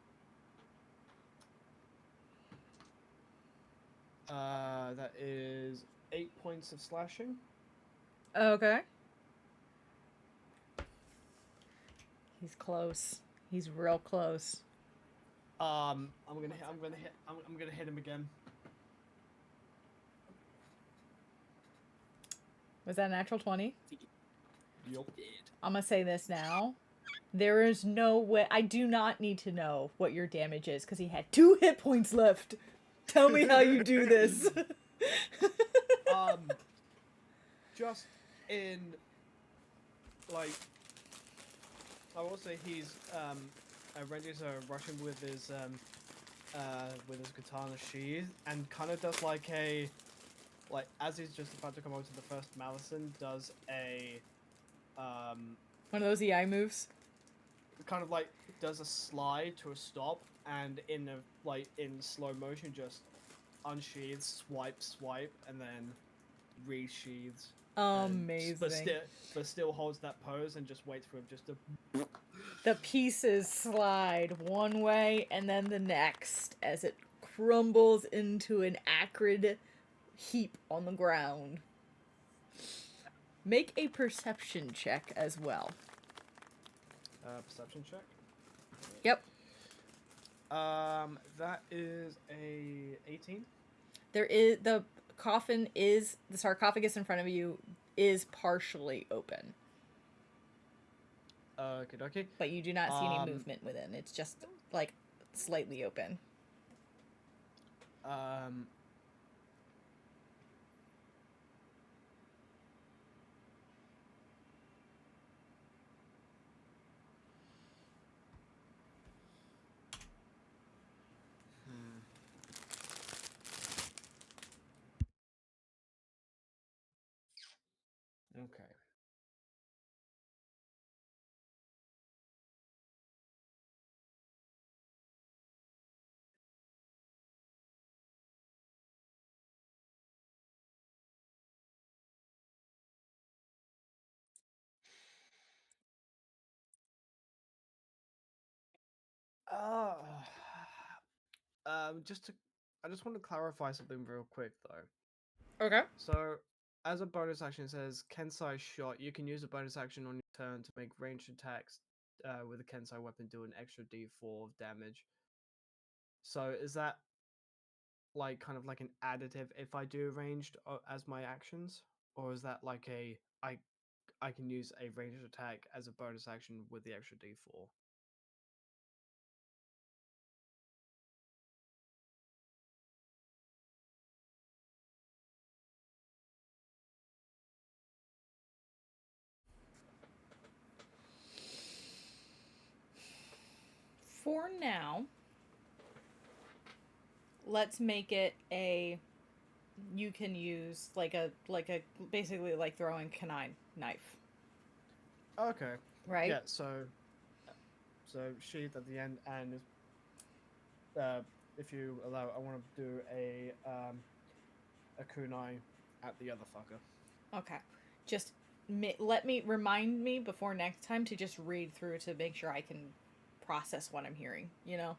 That is 8 points of slashing. Okay. He's close. He's real close. I'm gonna hit him again. Was that a natural 20? Yup. I'm gonna say this now. There is no way. I do not need to know what your damage is because he had 2 hit points left. Tell me how you do this. Just in, like, I will say he's Renji's rushing with his katana sheath and kind of does like a, like, as he's just about to come over to the first Malison, does a One of those EI moves. kind of like does a slide to a stop, and in slow motion just unsheathes, swipe, and then resheathes. Amazing. But still holds that pose and just waits for him just to. The pieces slide one way and then the next as it crumbles into an acrid heap on the ground. Make a perception check as well. Perception check. Yep. That is a 18. The sarcophagus in front of you is partially open. Okay. But you do not see any movement within. It's just, like, slightly open. Um. hmm. Okay. Uh, I just want to clarify something real quick though. Okay. So, as a bonus action, it says Kensai shot. You can use a bonus action on your turn to make ranged attacks with a Kensai weapon do an extra D4 of damage. So, is that like kind of like an additive if I do ranged as my actions, or is that like I can use a ranged attack as a bonus action with the extra D4? For now, let's make it a. You can use like a basically like throwing kunai knife, Okay. right? Yeah. So sheath at the end, and if you allow, I want to do a kunai at the other fucker. Okay. Just let me remind me before next time to just read through to make sure I can process what I'm hearing, you know?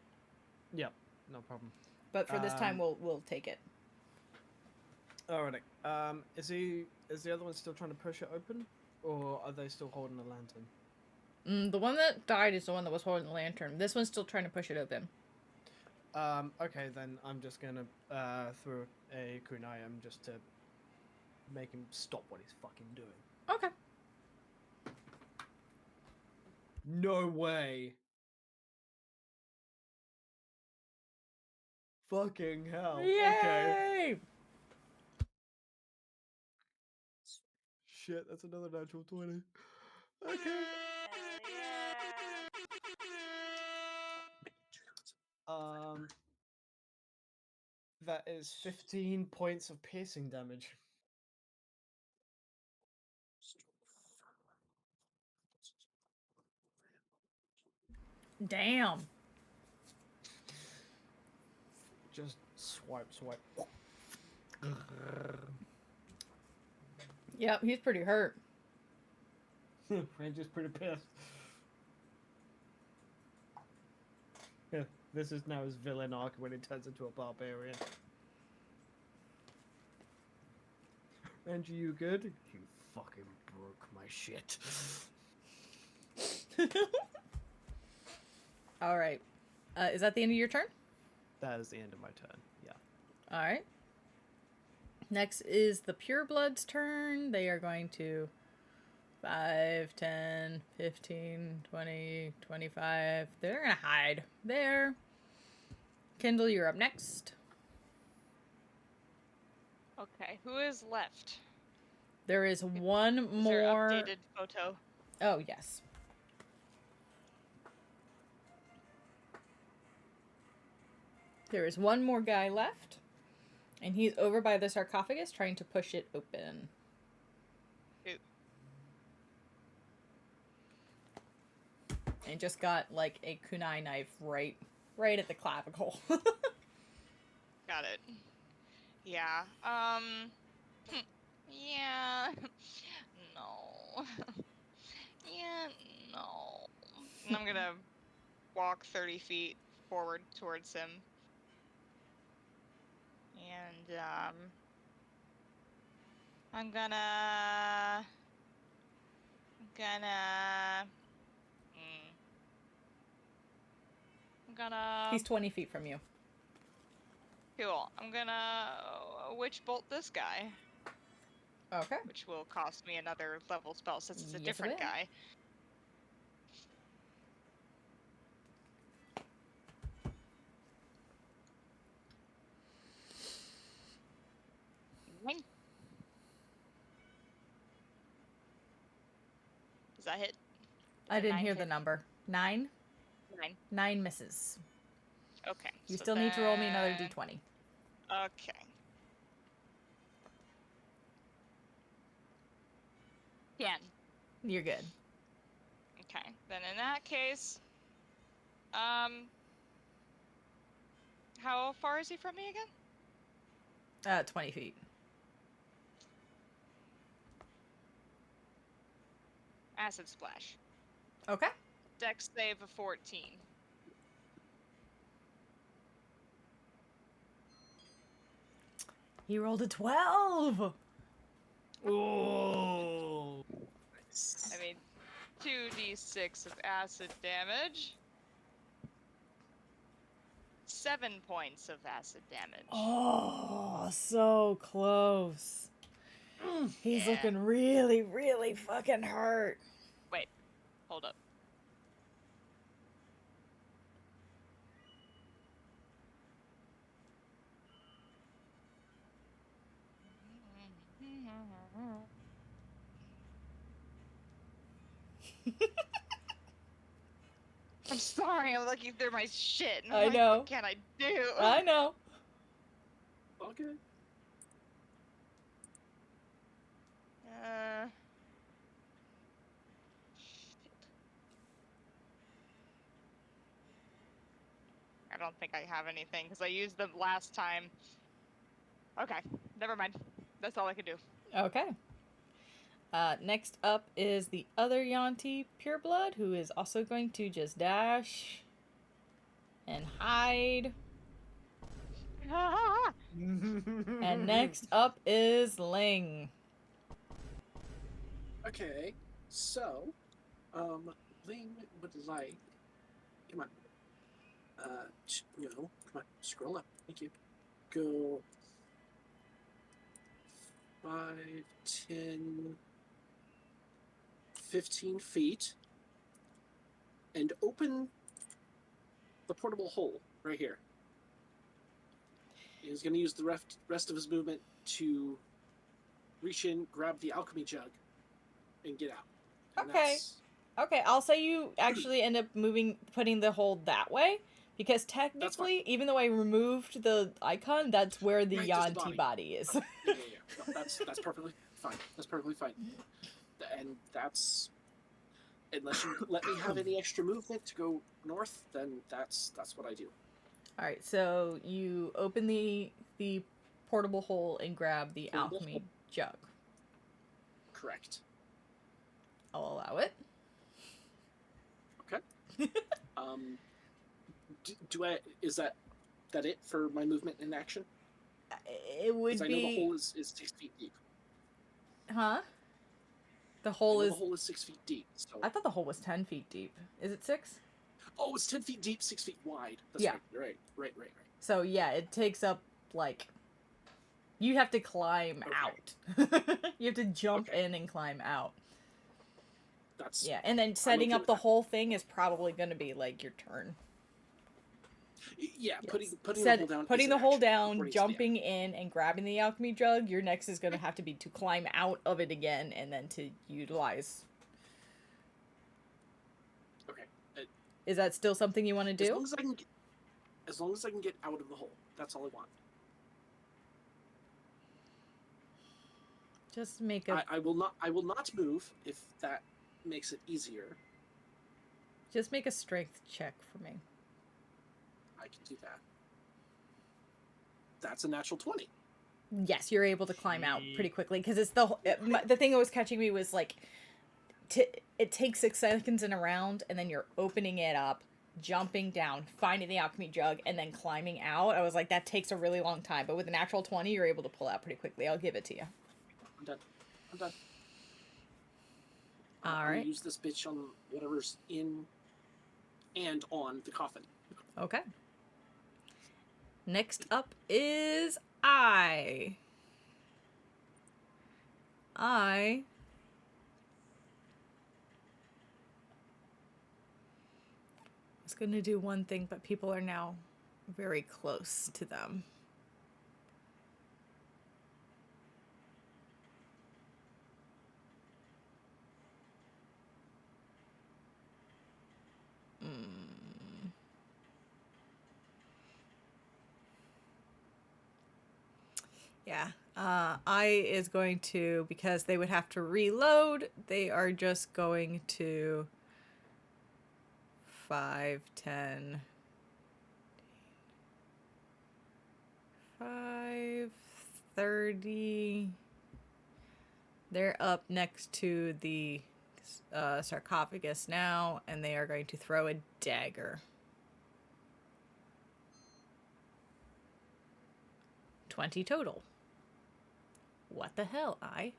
Yep, no problem. But for this time we'll take it. Alright. Is the other one still trying to push it open, or are they still holding the lantern? The one that died is the one that was holding the lantern. This one's still trying to push it open. Okay, then I'm just gonna throw a kunai just to make him stop what he's fucking doing. Okay. No way. Fucking hell. Yay! Okay. Shit, that's another natural 20. Okay. That is 15 points of piercing damage. Damn. Just swipe. Yep, he's pretty hurt. Ranger's pretty pissed. Yeah, this is now his villain arc when he turns into a barbarian. Ranger, you good? You fucking broke my shit. All right. Is that the end of your turn? That is the end of my turn, yeah. All right. Next is the Purebloods' turn. They are going to 5, 10, 15, 20, 25. They're going to hide there. Kindle, you're up next. Okay, who is left? There is one Is there more. updated photo? Oh, yes. There is one more guy left. And he's over by the sarcophagus trying to push it open. Who? And just got like a kunai knife right at the clavicle. Got it. Yeah. Yeah. No. Yeah, no. And I'm gonna walk 30 feet forward towards him. And, I'm gonna... He's 20 feet from you. Cool. I'm gonna witch bolt this guy. Okay. Which will cost me another level spell since it's a Yes, it different will. guy. that hit? I Did a didn't 9 hear the hit? number. 9? 9. 9 misses. Okay. You so still need to roll me another then- d20. Okay. 10. You're good. Okay. Then in that case, how far is he from me again? 20 feet. Acid splash. Okay. Dex save of 14. He rolled a 12. Oh. I mean, 2d6 of acid damage. 7 points of acid damage. Oh, so close. He's Yeah. looking really, really fucking hurt. Wait, hold up. I'm sorry, I'm looking through my shit. And I'm I like, know. what can I do? I know. Okay. Shit. I don't think I have anything because I used them last time. Okay, never mind. That's all I can do. Okay. Next up is the other Yanti Pureblood, who is also going to just dash and hide. And next up is Ling. Okay. So, Ling would like. Come on. Come on. Scroll up. Thank you. Go 5, 10, 15 feet and open the portable hole right here. He's going to use the rest of his movement to reach in, grab the alchemy jug, and get out. And Okay. Okay, I'll say you actually end up putting the hole that way, because technically, even though I removed the icon, that's where the Right, there's the Yanti body is. Yeah. No, that's perfectly fine. That's perfectly fine. And that's, unless you let me have any extra movement to go north, then that's what I do. All right, so you open the portable hole and grab the alchemy jug. Correct. I'll allow it. Okay. Do I? Is that it for my movement in action? It would Because I know the hole is 6 feet deep. Huh? The hole is. The hole is 6 feet deep. So. I thought the hole was 10 feet deep. Is it 6? Oh, it's 10 feet deep, 6 feet wide. That's Yeah. Right. So yeah, it takes up like. You have to climb out. You have to jump in and climb out. That's. Yeah, and then setting up the whole thing is probably going to be like your turn. Yeah, Yes. putting the hole down. Putting the hole down, jumping in, and grabbing the alchemy jug. Your next is going to have to be to climb out of it again, and then to utilize. Okay. Is that still something you want to do? As long as I can get out of the hole, that's all I want. Just make a. I will not move if that makes it easier. Just make a strength check for me. I can do that. That's a natural 20. Yes, you're able to climb out pretty quickly because it's the thing that was catching me was like, it takes 6 seconds in a round, and then you're opening it up, jumping down, finding the alchemy jug, and then climbing out. I was like, that takes a really long time, but with a natural 20, you're able to pull out pretty quickly. I'll give it to you. I'm done. All I'll right. use this bitch on whatever's in and on the coffin. Okay. Next up is I was going to do one thing, but people are now very close to them. Yeah. I is going to, because they would have to reload, they are just going to 5, 10, 5, 30. They're up next to the sarcophagus now, and they are going to throw a dagger. 20 total. What the hell, I?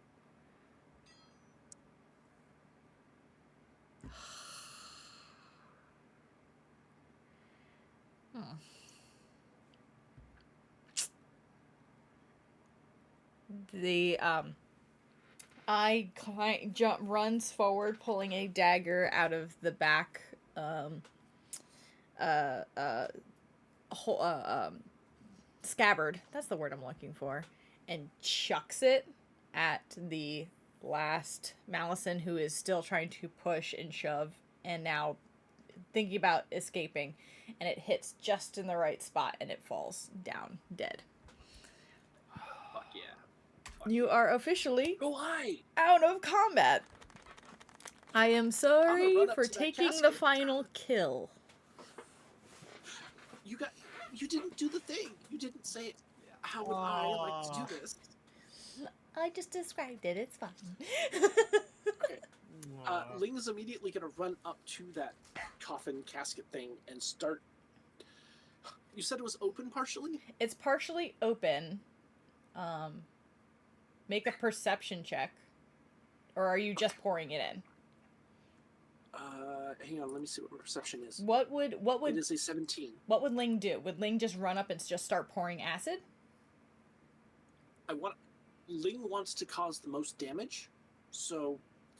The runs forward, pulling a dagger out of the back scabbard. That's the word I'm looking for, and chucks it at the last Malison, who is still trying to push and shove, and now thinking about escaping, and it hits just in the right spot, and it falls down dead. Fuck yeah. You are officially Go high! out of combat. I am sorry run up for to that taking the casket. final kill. You didn't do the thing. You didn't say how would I like to do this. I just described it. It's fine. Okay. Ling is immediately going to run up to that coffin casket thing and start. You said it was open partially? It's partially open. Make a perception check. Or are you just pouring it in? Hang on, let me see what perception is. What would It is a 17. What would Ling do? Would Ling just run up and just start pouring acid? Ling wants to cause the most damage, so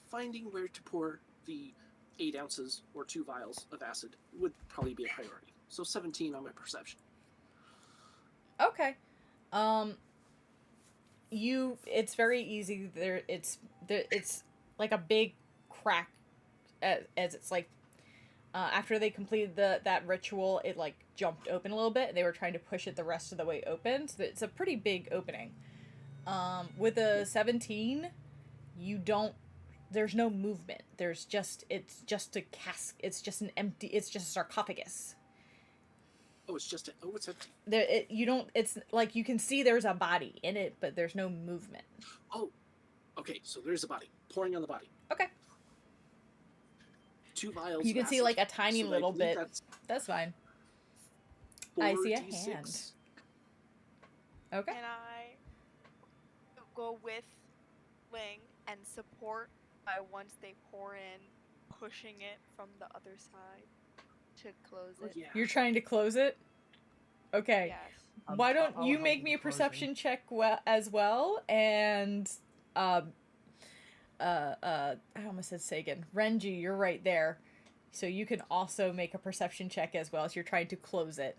finding where to pour the 8 ounces or 2 vials of acid would probably be a priority. So 17 on my perception. Okay. It's very easy. It's like a big crack, as it's like, after they completed that ritual, it like jumped open a little bit, and they were trying to push it the rest of the way open. So it's a pretty big opening. With a 17, there's no movement. It's just a cask. It's just a sarcophagus. Oh, it's empty. It's like you can see there's a body in it, but there's no movement. Oh, okay, so there's a body. Pouring on the body. Okay. 2 vials You can of see acid. like a tiny So I little believe bit. That's fine. 4 I see a D6. hand. Okay. Can I go with Ling and support by once they pour in, pushing it from the other side to close Oh, it? yeah. You're trying to close it? Okay. Yes. Why don't I'll you help make with me a the closing. perception check as well, and I almost said Sagan. Renji, you're right there. So you can also make a perception check as well as you're trying to close it.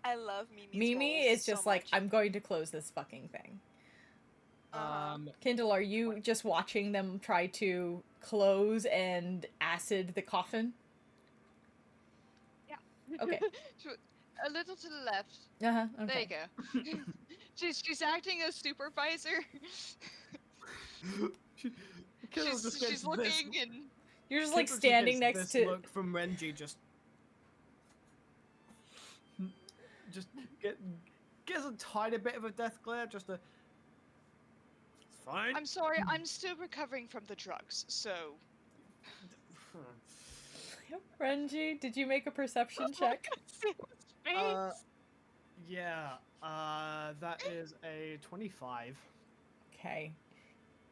I love Mimi's Mimi rolls is just so like, much. I'm going to close this fucking thing. Kindle, are you just watching them try to close and acid the coffin? Yeah. Okay. A little to the left. Uh-huh. Okay. There you go. she's acting as supervisor. she's looking and You're just like standing next to. Look from Renji, just gets a tiny bit of a death glare. Just a. It's fine. I'm sorry, I'm still recovering from the drugs, so Renji, did you make a perception check? Yeah. That is a 25. Okay.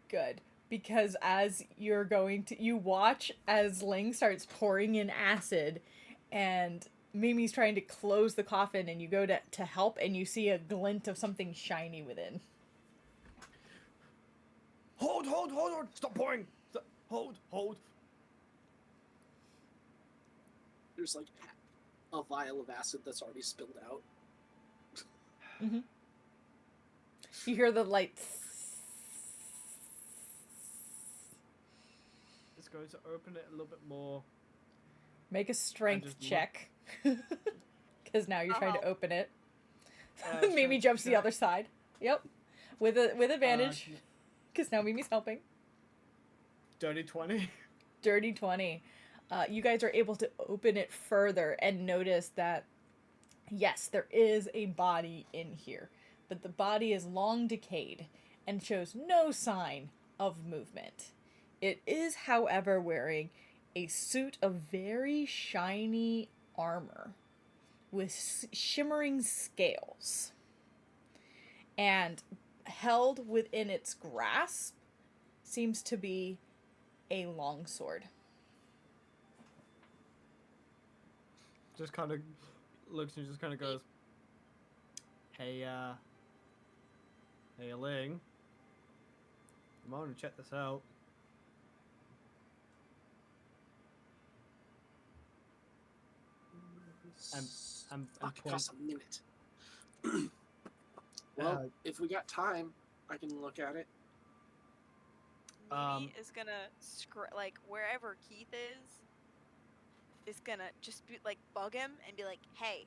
Good. Because as you're going to, you watch as Ling starts pouring in acid, and Mimi's trying to close the coffin, and you go to help, and you see a glint of something shiny within. Hold! Stop pouring! Hold! There's like a vial of acid that's already spilled out. Mm-hmm. You hear the lights. It's going to open it a little bit more. Make a strength just look. check. Because now you're trying to open it. Mimi jumps to the other side. Yep. With advantage. Because now Mimi's helping. Dirty 20. Dirty 20. You guys are able to open it further and notice that, yes, there is a body in here. But the body is long decayed and shows no sign of movement. It is, however, wearing a suit of very shiny armor with shimmering scales. And held within its grasp seems to be a longsword. Just kind of looks and just kind of goes, hey, Ling. I'm on to check this out. I'm Fuck, point- costs a minute. Well, if we got time, I can look at it. Mimi is gonna like wherever Keith is gonna just be like bug him and be like, "Hey,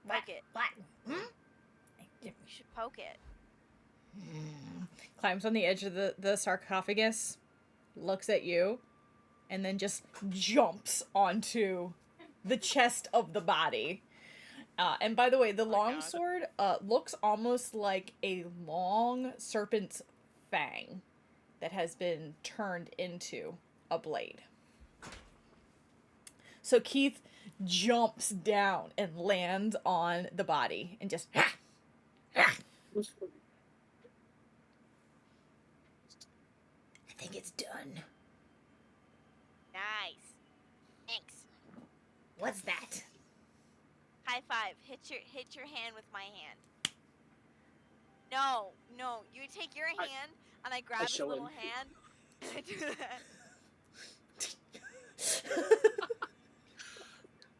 poke it. What? You should poke it." Climbs on the edge of the sarcophagus, looks at you, and then just jumps onto the chest of the body. And by the way, the longsword looks almost like a long serpent's fang that has been turned into a blade. So Keith jumps down and lands on the body and just... I think it's done. Nice. Thanks. What's that? High five. Hit your hand with my hand. No, you take your hand and I grab his show little him. hand and I do that.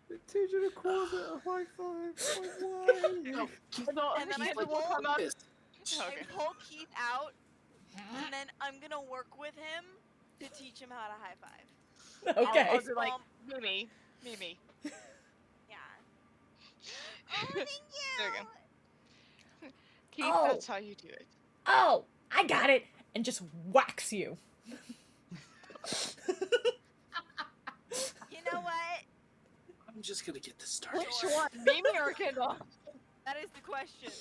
The teacher calls it a high five. Like, why? And then I He's like, pull, "Fuck this." Okay. I pull Keith out and then I'm gonna work with him to teach him how to high five. Okay. I'll be like, Mimi. Yeah. Oh, thank you. There you go. Keith, Oh. that's how you do it. Oh, I got it! And just whacks you. You know what? I'm just gonna get this started. Which one, Mimi or Kindle? That is the question.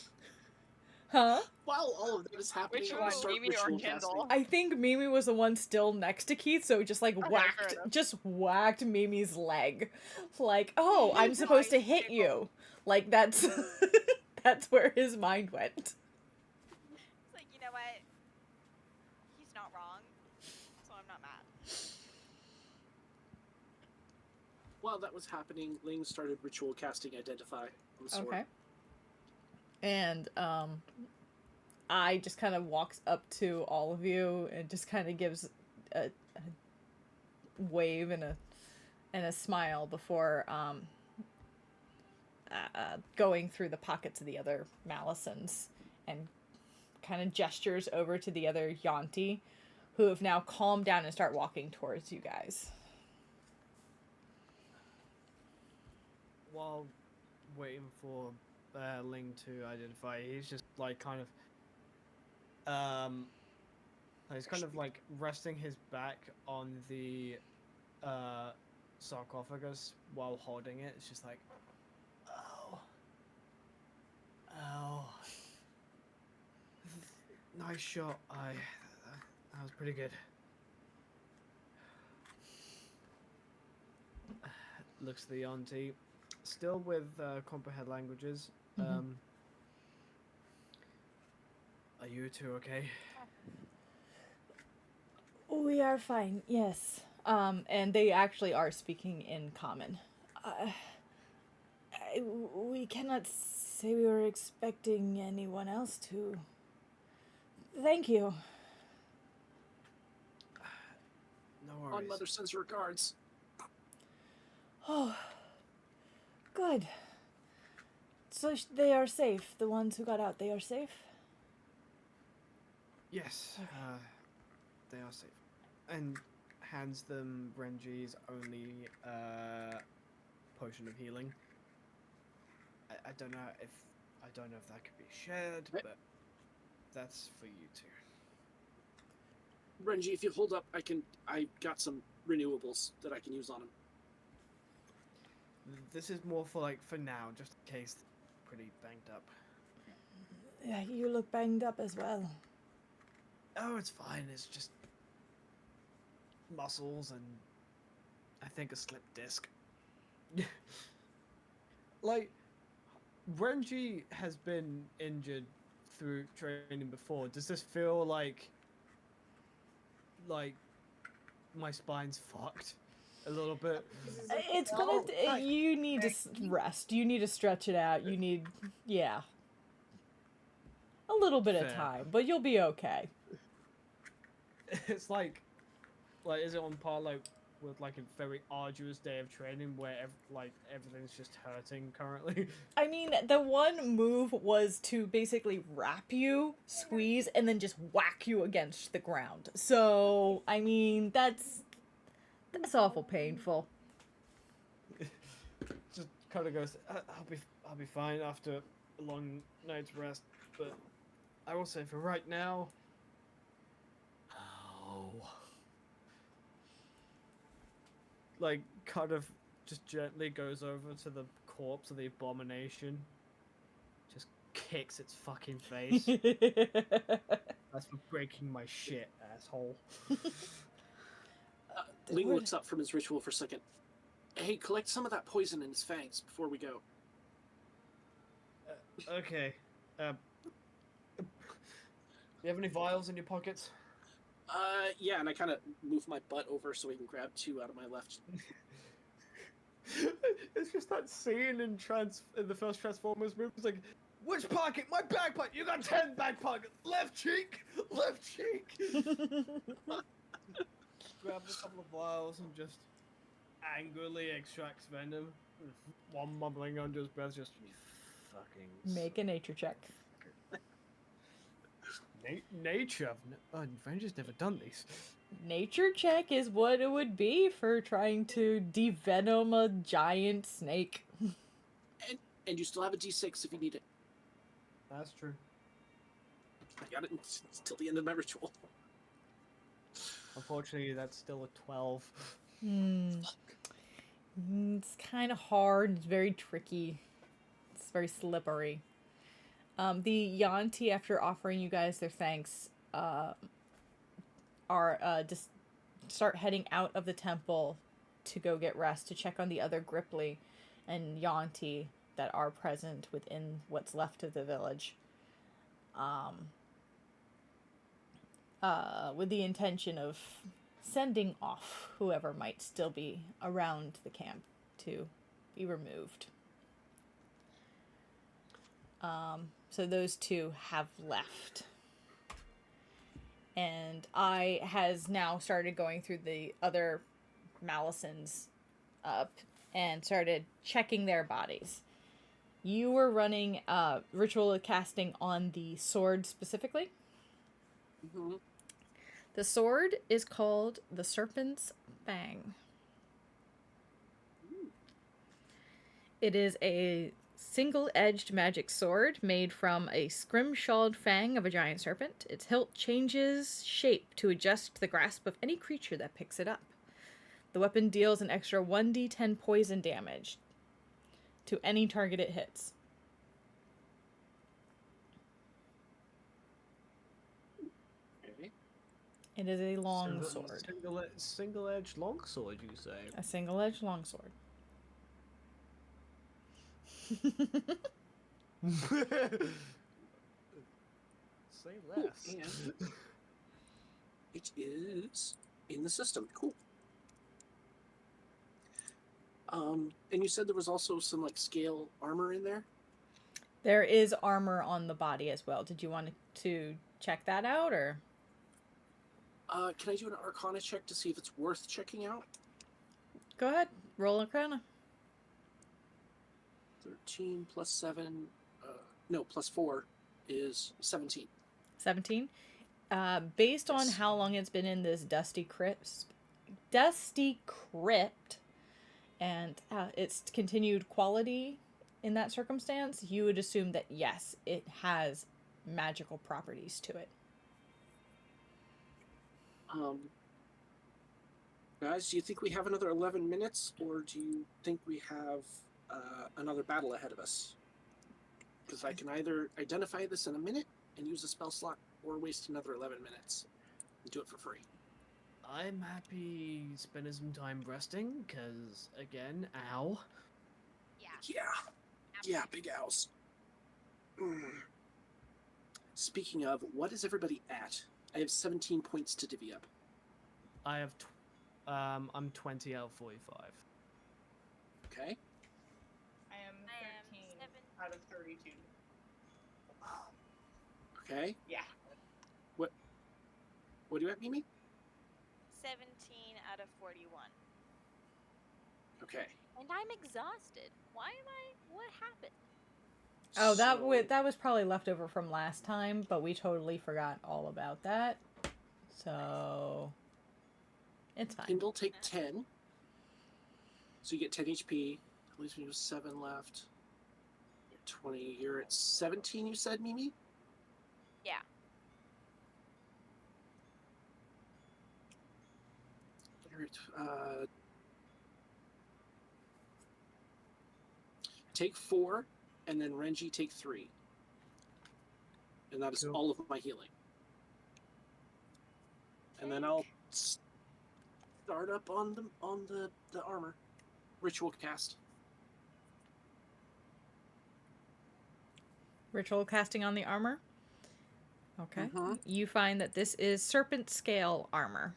Huh? While all of that is happening, Which I'm one, gonna start Mimi or ritual Kindle? I think Mimi was the one still next to Keith, so he just like Okay, fair whacked, enough. just whacked Mimi's leg. Like, oh, I'm supposed to hit you. Like that's, that's where his mind went. It's like, you know what? He's not wrong, so I'm not mad. While that was happening, Ling started ritual casting Identify on the sword. Okay. And I just kind of walks up to all of you and just kind of gives a wave and a smile before going through the pockets of the other Malisons and kind of gestures over to the other Yanti, who have now calmed down and start walking towards you guys. While waiting for Ling to identify, he's just like kind of he's kind of like resting his back on the sarcophagus while holding it. It's just like, oh, nice shot. That was pretty good. Looks at the auntie, still with comprehend languages. Mhm. Are you two okay? We are fine, yes. And they actually are speaking in common. We cannot say we were expecting anyone else to. Thank you. No On worries. Mother sends regards. Oh, good. So they are safe. The ones who got out, they are safe? Yes, they are safe. And hands them Renji's only potion of healing. I don't know if I don't know if that could be shared, Right. but that's for you two. Renji, if you hold up, I got some renewables that I can use on him. This is more for like for now, just in case. Pretty banged up. Yeah, you look banged up as well. Oh, it's fine. It's just muscles and I think a slipped disc. Like, Renji has been injured through training before. Does this feel like my spine's fucked a little bit? It's gonna. You need to rest. You need to stretch it out. You need, yeah, a little bit of Fair. time, but you'll be okay. It's like is it on par with like a very arduous day of training where everything's just hurting currently? I mean, the one move was to basically wrap you, squeeze, and then just whack you against the ground. So, I mean, that's awful painful. Just kind of goes. I'll be fine after a long night's rest, but I will say for right now. Oh. Like, kind of just gently goes over to the corpse of the abomination. Just kicks its fucking face. That's for breaking my shit, asshole. Ling looks up from his ritual for a second. Hey, collect some of that poison in his fangs before we go. Okay. You have any vials in your pockets? Yeah, and I kind of move my butt over so he can grab 2 out of my left. It's just that scene in the first Transformers movie. It's like, which pocket? My back pocket. You got 10 back pockets. Left cheek. Left cheek. Grabs a couple of vials and just angrily extracts venom. One mumbling under his breath, just you fucking. Make a nature check. Nature. Ranger's never done these. Nature check is what it would be for trying to devenom a giant snake. And you still have a D6 if you need it. That's true. I got it until the end of my ritual. Unfortunately, that's still a 12. It's kind of hard. It's very tricky. It's very slippery. The Yanti, after offering you guys their thanks, are just start heading out of the temple to go get rest, to check on the other Gripply and Yanti that are present within what's left of the village. With the intention of sending off whoever might still be around the camp to be removed. So those two have left. And I has now started going through the other Malisons up and started checking their bodies. You were running ritual casting on the sword specifically. Mm-hmm. The sword is called the Serpent's Fang. It is a single-edged magic sword made from a scrimshawed fang of a giant serpent. Its hilt changes shape to adjust the grasp of any creature that picks it up. The weapon deals an extra 1d10 poison damage to any target it hits. Okay. It is a long sword. Single-edged longsword, you say? A single-edged longsword. Say less. And it is in the system. Cool. And you said there was also some like scale armor in there? There is armor on the body as well. Did you want to check that out, or? Can I do an Arcana check to see if it's worth checking out? Go ahead. Roll Arcana. 13 plus 7, plus 4 is 17. 17. Based on how long it's been in this dusty crypt, and its continued quality, in that circumstance, you would assume that yes, it has magical properties to it. Guys, do you think we have another 11 minutes, or do you think we have another battle ahead of us? Because I can either identify this in a minute and use a spell slot, or waste another 11 minutes and do it for free. I'm happy spending some time resting, because, again, ow. Yeah, big owls. Speaking of, what is everybody at? I have 17 points to divvy up. I have, I'm 20 out of 45. Okay. I am 13 out of 32. Okay. Yeah. What do you have, Mimi? 17 out of 41. Okay. And I'm exhausted. Why am I? What happened? Oh, that was probably left over from last time, but we totally forgot all about that. So it's fine. Kindle, take 10. So you get 10 HP. At least we have 7 left. You're 20. You're at 17, you said, Mimi? Yeah. You're at, take 4, and then Renji take 3. And that is Cool. all of my healing. And then I'll start up on the armor. Ritual cast. Ritual casting on the armor. Okay. Mhm. You find that this is serpent scale armor.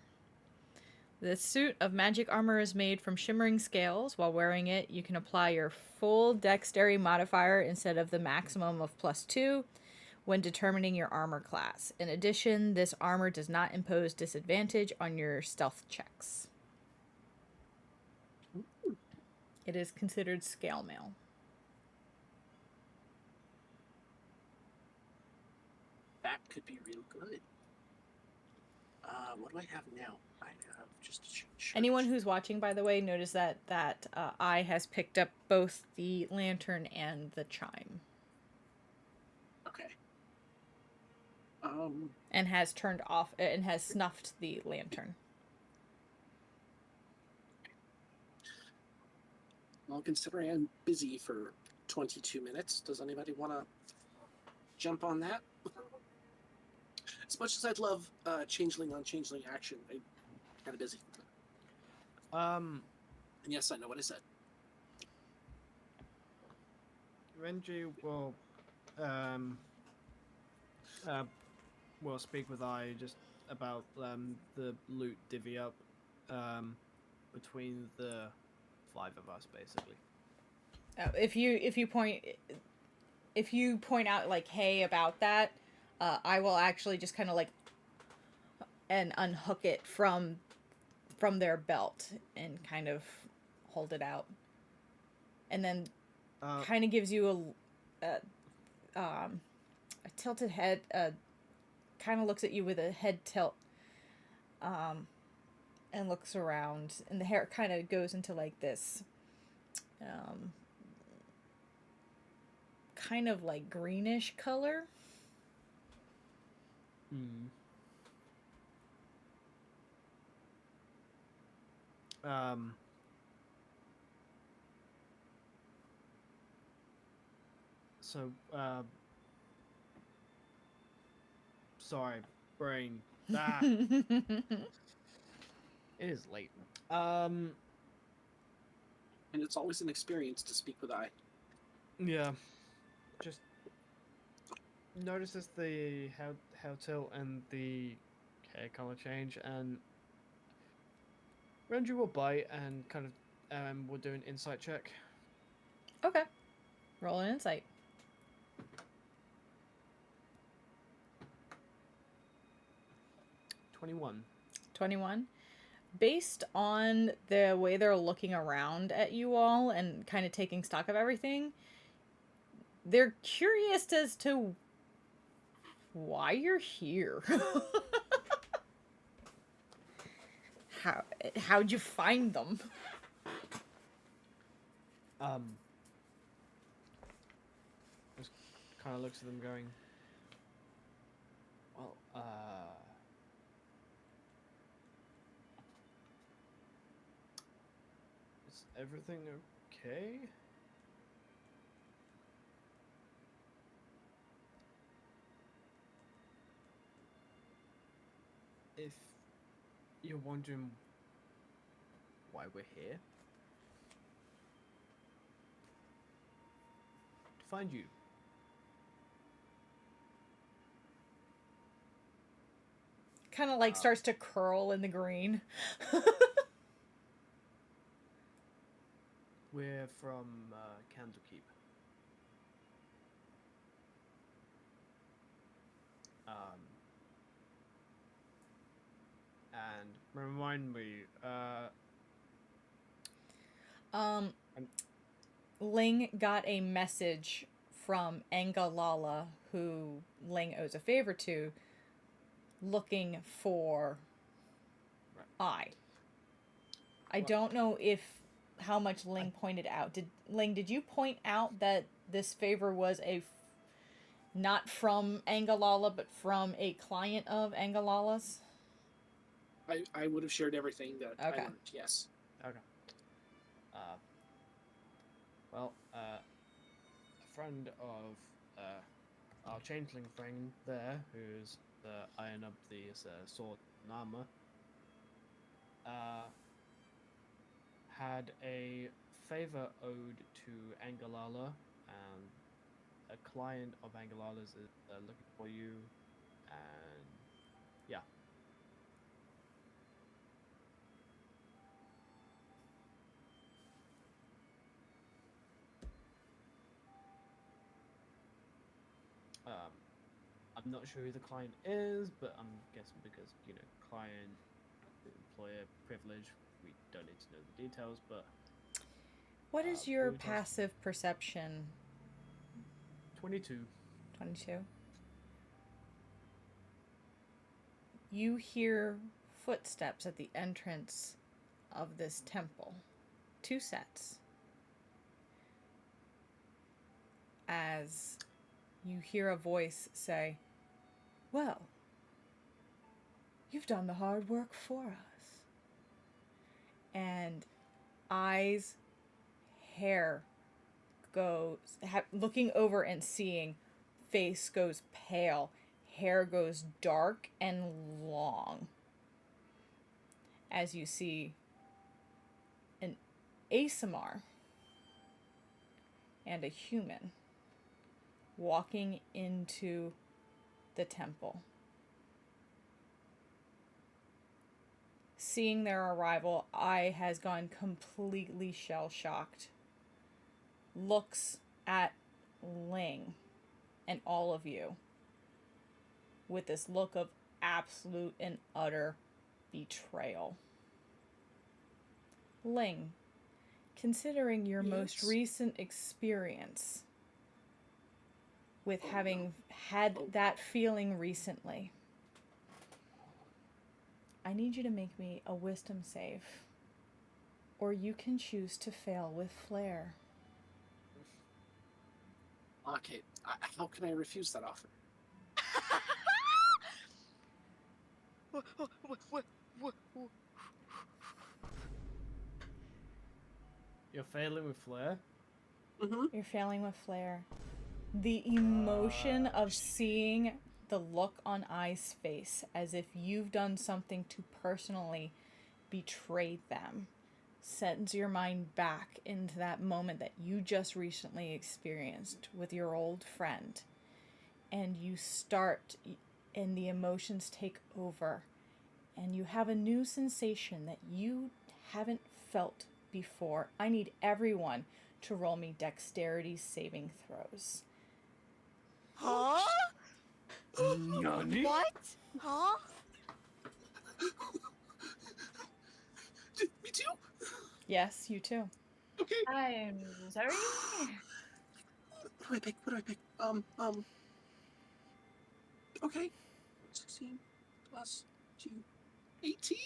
This suit of magic armor is made from shimmering scales. While wearing it, you can apply your full dexterity modifier instead of the maximum of +2 when determining your armor class. In addition, this armor does not impose disadvantage on your stealth checks. It is considered scale mail. That could be real good. What do I have now? I have just a shirt. Anyone who's watching, by the way, notice that Eye has picked up both the lantern and the chime. Okay. And has turned off and has snuffed the lantern. Well, considering I'm busy for 22 minutes, does anybody want to jump on that? As much as I'd love changeling on changeling action, I'm kind of busy. And yes, I know what I said. Renji will speak with I just about the loot divvy up between the 5 of us, basically. If you point out like, hey, about that, I will actually just kind of like and unhook it from their belt and kind of hold it out, and then kind of gives you a tilted head. Kind of looks at you with a head tilt, and looks around, and the hair kind of goes into like this, kind of like greenish color. So, sorry, brain. It is late. And it's always an experience to speak with I. Yeah. Just notices the how tilt and the hair color change, and Renji will bite and kind of we'll do an insight check. Okay. Roll an insight. 21. Based on the way they're looking around at you all and kind of taking stock of everything, they're curious as to why you're here. How'd you find them? kind of looks at them going, well, is everything okay? If you're wondering why we're here, to find you. Kind of like starts to curl in the green. We're from Candlekeep. And remind me, Ling got a message from Angalala, who Ling owes a favor to, looking for I don't know how much Ling pointed out. Did you point out that this favor was not from Angalala, but from a client of Angalala's? I would have shared everything that I Okay. learned, yes. okay. Well, a friend of our changeling friend there, who's the iron of the sword and armor, had a favor owed to Angalala, and a client of Angalala's is looking for you, and yeah. I'm not sure who the client is, but I'm guessing because, client, employer privilege, we don't need to know the details, but... What is your we passive perception? 22. 22. You hear footsteps at the entrance of this temple. 2 sets. As you hear a voice say, "Well, you've done the hard work for us." And eyes, hair goes, looking over and seeing, face goes pale, hair goes dark and long. As you see an ASMR and a human walking into the temple. Seeing their arrival, Ai has gone completely shell-shocked. Looks at Ling and all of you with this look of absolute and utter betrayal. Ling, considering your most recent experience with having had that feeling recently, I need you to make me a wisdom save. Or you can choose to fail with flair. Okay, how can I refuse that offer? You're failing with flair? Mm-hmm. You're failing with flair. The emotion of seeing the look on Ai's face as if you've done something to personally betray them sends your mind back into that moment that you just recently experienced with your old friend. And you start, and the emotions take over. And you have a new sensation that you haven't felt before. I need everyone to roll me dexterity saving throws. Huh? Nani? What? Huh? Me too? Yes, you too. Okay. I'm sorry. What do I pick? Okay. 16 plus 2, 18?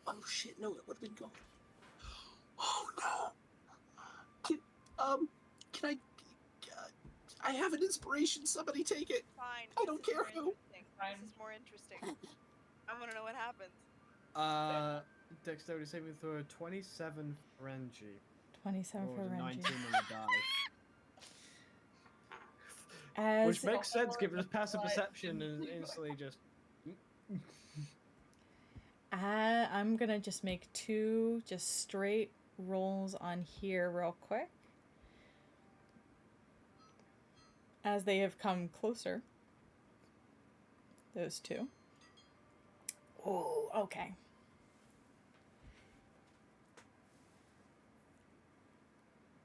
Oh shit, no, that would have been gone. Oh no. Can I have an inspiration. Somebody take it. Fine. I don't care who. Fine. This is more interesting. I want to know what happens. Dexterity saving throw 27 for Renji. 27 for Rolled a 19 Renji. on the die. Which As makes sense given his passive perception and instantly just. I'm gonna just make 2 just straight rolls on here real quick. As they have come closer. Those 2. Oh, okay.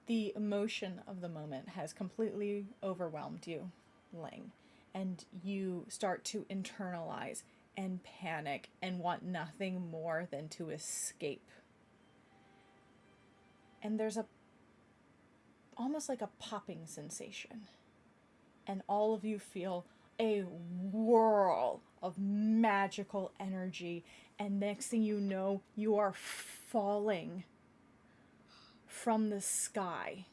The emotion of the moment has completely overwhelmed you, Ling, and you start to internalize and panic and want nothing more than to escape. And there's almost like a popping sensation. And all of you feel a whirl of magical energy, and next thing you know, you are falling from the sky.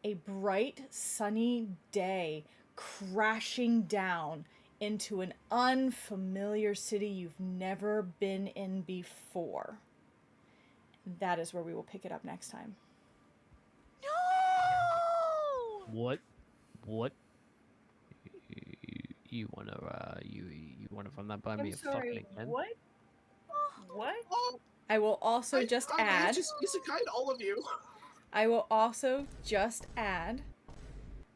A bright, sunny day crashing down into an unfamiliar city you've never been in before. That is where we will pick it up next time. No! What? You wanna you wanna run that by me I'm a sorry. fucking again? What? What? Oh, I will also just I add. just isekai'd all of you. I will also just add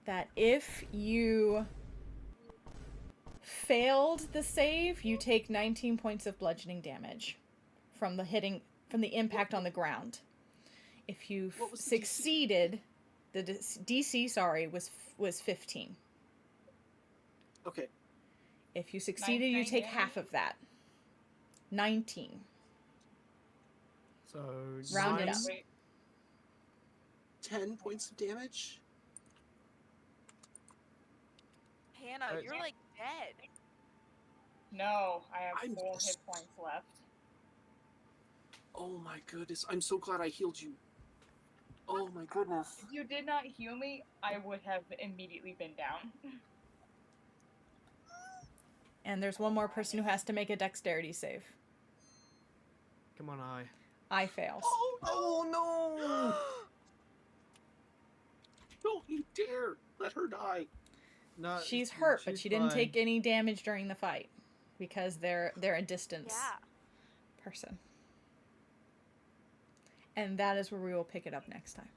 that if you failed the save, you take 19 points of bludgeoning damage from the impact on the ground. If you What was the succeeded, the DC was 15. Okay. If you succeeded, you 19 take damage? half of that. 19. So. Round it up. Wait. 10 points of damage. Hannah, Alright. you're like dead. No, I have I'm 4 just- hit points left. Oh my goodness. I'm so glad I healed you. Oh my goodness. If you did not heal me, I would have immediately been down. And there's one more person who has to make a dexterity save. Come on, I. I fails. Oh no! Don't you dare let her die. No, She's hurt, but she's she didn't fine. take any damage during the fight because they're a distance Yeah. person. And that is where we will pick it up next time.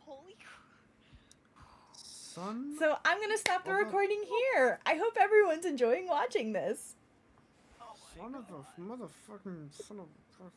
Holy crap. Son. So I'm gonna stop the Well, recording here. I hope everyone's enjoying watching this. Oh my Son God. of a motherfucking son of a.